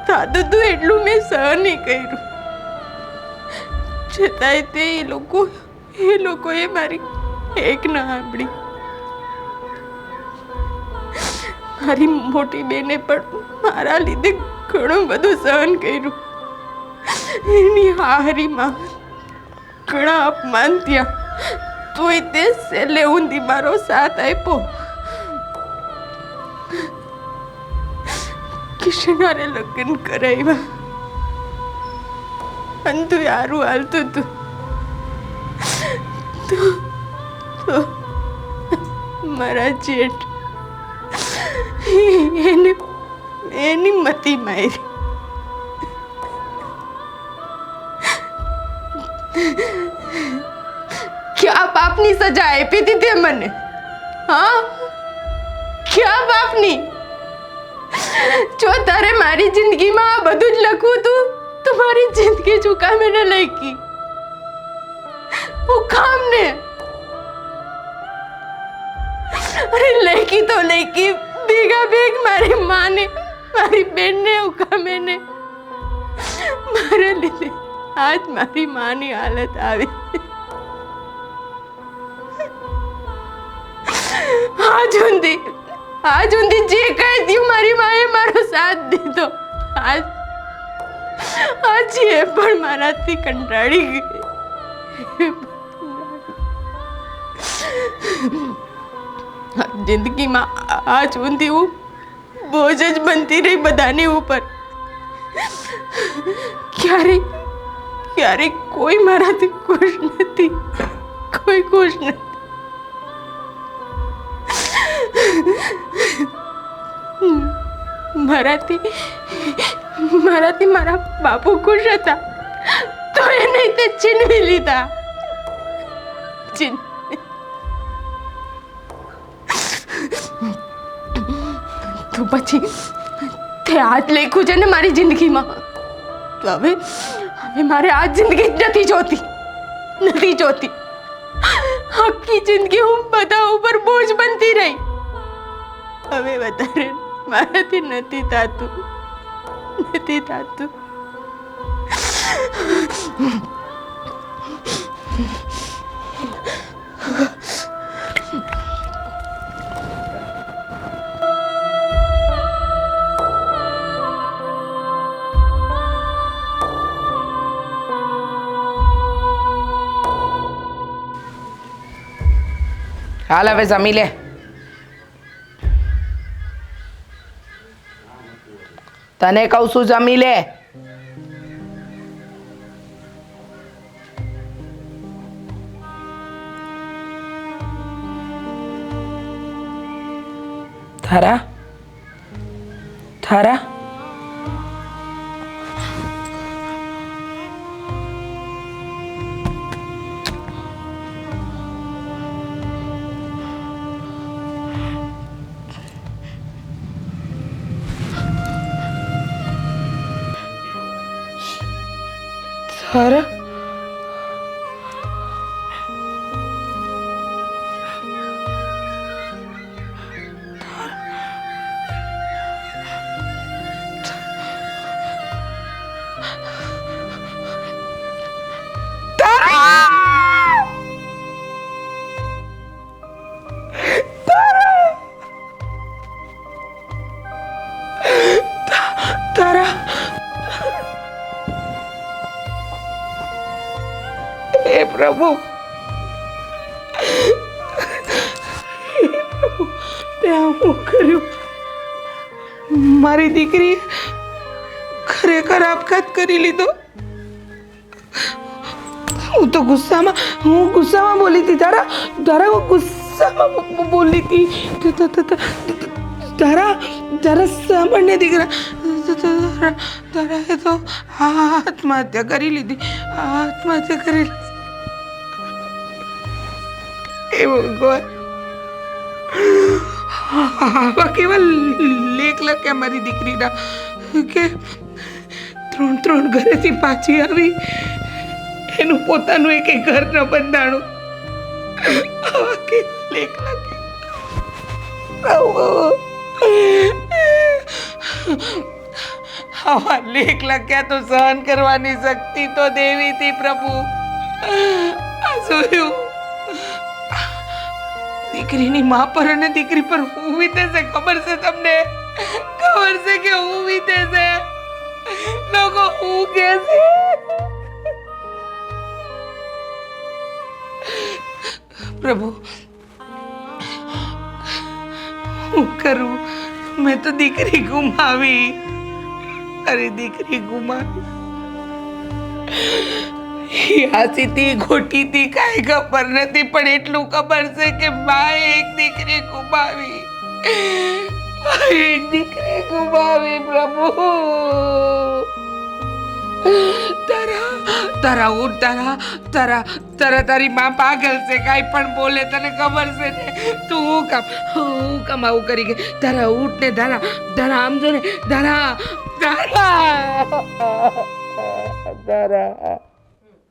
સાદું તું એટલું મેં સહન નહીં કર્યું. છતાંય તે એ લોકોએ મારી એક ના સાંભળી. મારી મોટી બેને પણ મારા લીધે ઘણું બધું સહન કર્યું. એની હારીમાં ઘણા અપમાન થયા, તોય તે છેલ્લે ઊંધી મારો સાથ આપ્યો. કિશનારે લગ્ન કરાવ્યા અને તું સારું હાલતું હતું તો મારા જેઠ એની મતી મારી. ક્યાં પાપની સજા આપી હતી તે મને? હા, ક્યાં પાપની? જો તારે મારી જિંદગીમાં આ બધું જ લખવું હતું તો મારી જિંદગી ચૂકામે ન લખી. હું કામ ને અરે લખી તો લખી ભેગા ભેગ મારી માને મારી બેનને ઉકામે ને મારા લીધે આજ મારી માની હાલત આવી. આજ ઊંધી જે કહી દઉં મારી માએ મારો સાથ દીધો. આજ એ પણ મારાથી કંટાળી ગઈ. જિંદગીમાં આજ ઊંધી હું બોજ જ બનતી રહી બધાની ઉપર. ક્યારેક કોઈ મારાથી ખુશ નથી, કોઈ ખુશ નથી. મારાથી મારા બાપુ ખુશ હતા તો એને તે છીનવી લીધા. તો પછી તે હાથ લેખું છે ને મારી જિંદગીમાં. તો હવે મારે આ જિંદગી જ નથી જોતી. આખી જિંદગી હું બધા ઉપર બોજ બનતી રહી. હવે વધારે મારાથી નથી થતું. હાલ હવે જમી લે. તને કહું છું જમી લે. થારા થારા હે પ્રભુ તે હું કર્યું? મારી દીકરી ખરેખર આપઘાત કરી લીધો. હું ગુસ્સામાં બોલી હતી. તારા હું ગુસ્સામાં બોલી હતી. તારા સામાન્ય દીકરા તારાએ તો આત્મહત્યા કરી લીધી. એ ભગવાન, આવા કેવા લેખ લખ્યા મારી દીકરીના કે ત્રણ ઘરેથી પાછી આવી, એનું પોતાનું એક ઘર ન બંધાણું. આવા કેવા લેખ લખ્યા, આવા લેખ લખ્યા તો સહન કરવાની શક્તિ તો દેવી હતી પ્રભુ. આ જોયું, દીકરીની મા પર અને દીકરી પર હું વીતે છે ખબર છે તમને? ખબર છે કે હું વીતે છે? લોકો હું કે છે? પ્રભુ, હું કરું? મેં તો દીકરી ગુમાવી. અરે દીકરી ગુમાવી. હાસીથી ખોટીથી કાંઈ ખબર નથી, પણ એટલું ખબર છે કે માએ એક દીકરી ગુમાવી. પ્રભુ, તારી માં પાગલ છે, કાંઈ પણ બોલે. તને ખબર છે ને? તું હું કામ આવું કરી ગઈ? તારા ઊંટ ને ધારા આમ જો ને, ધારા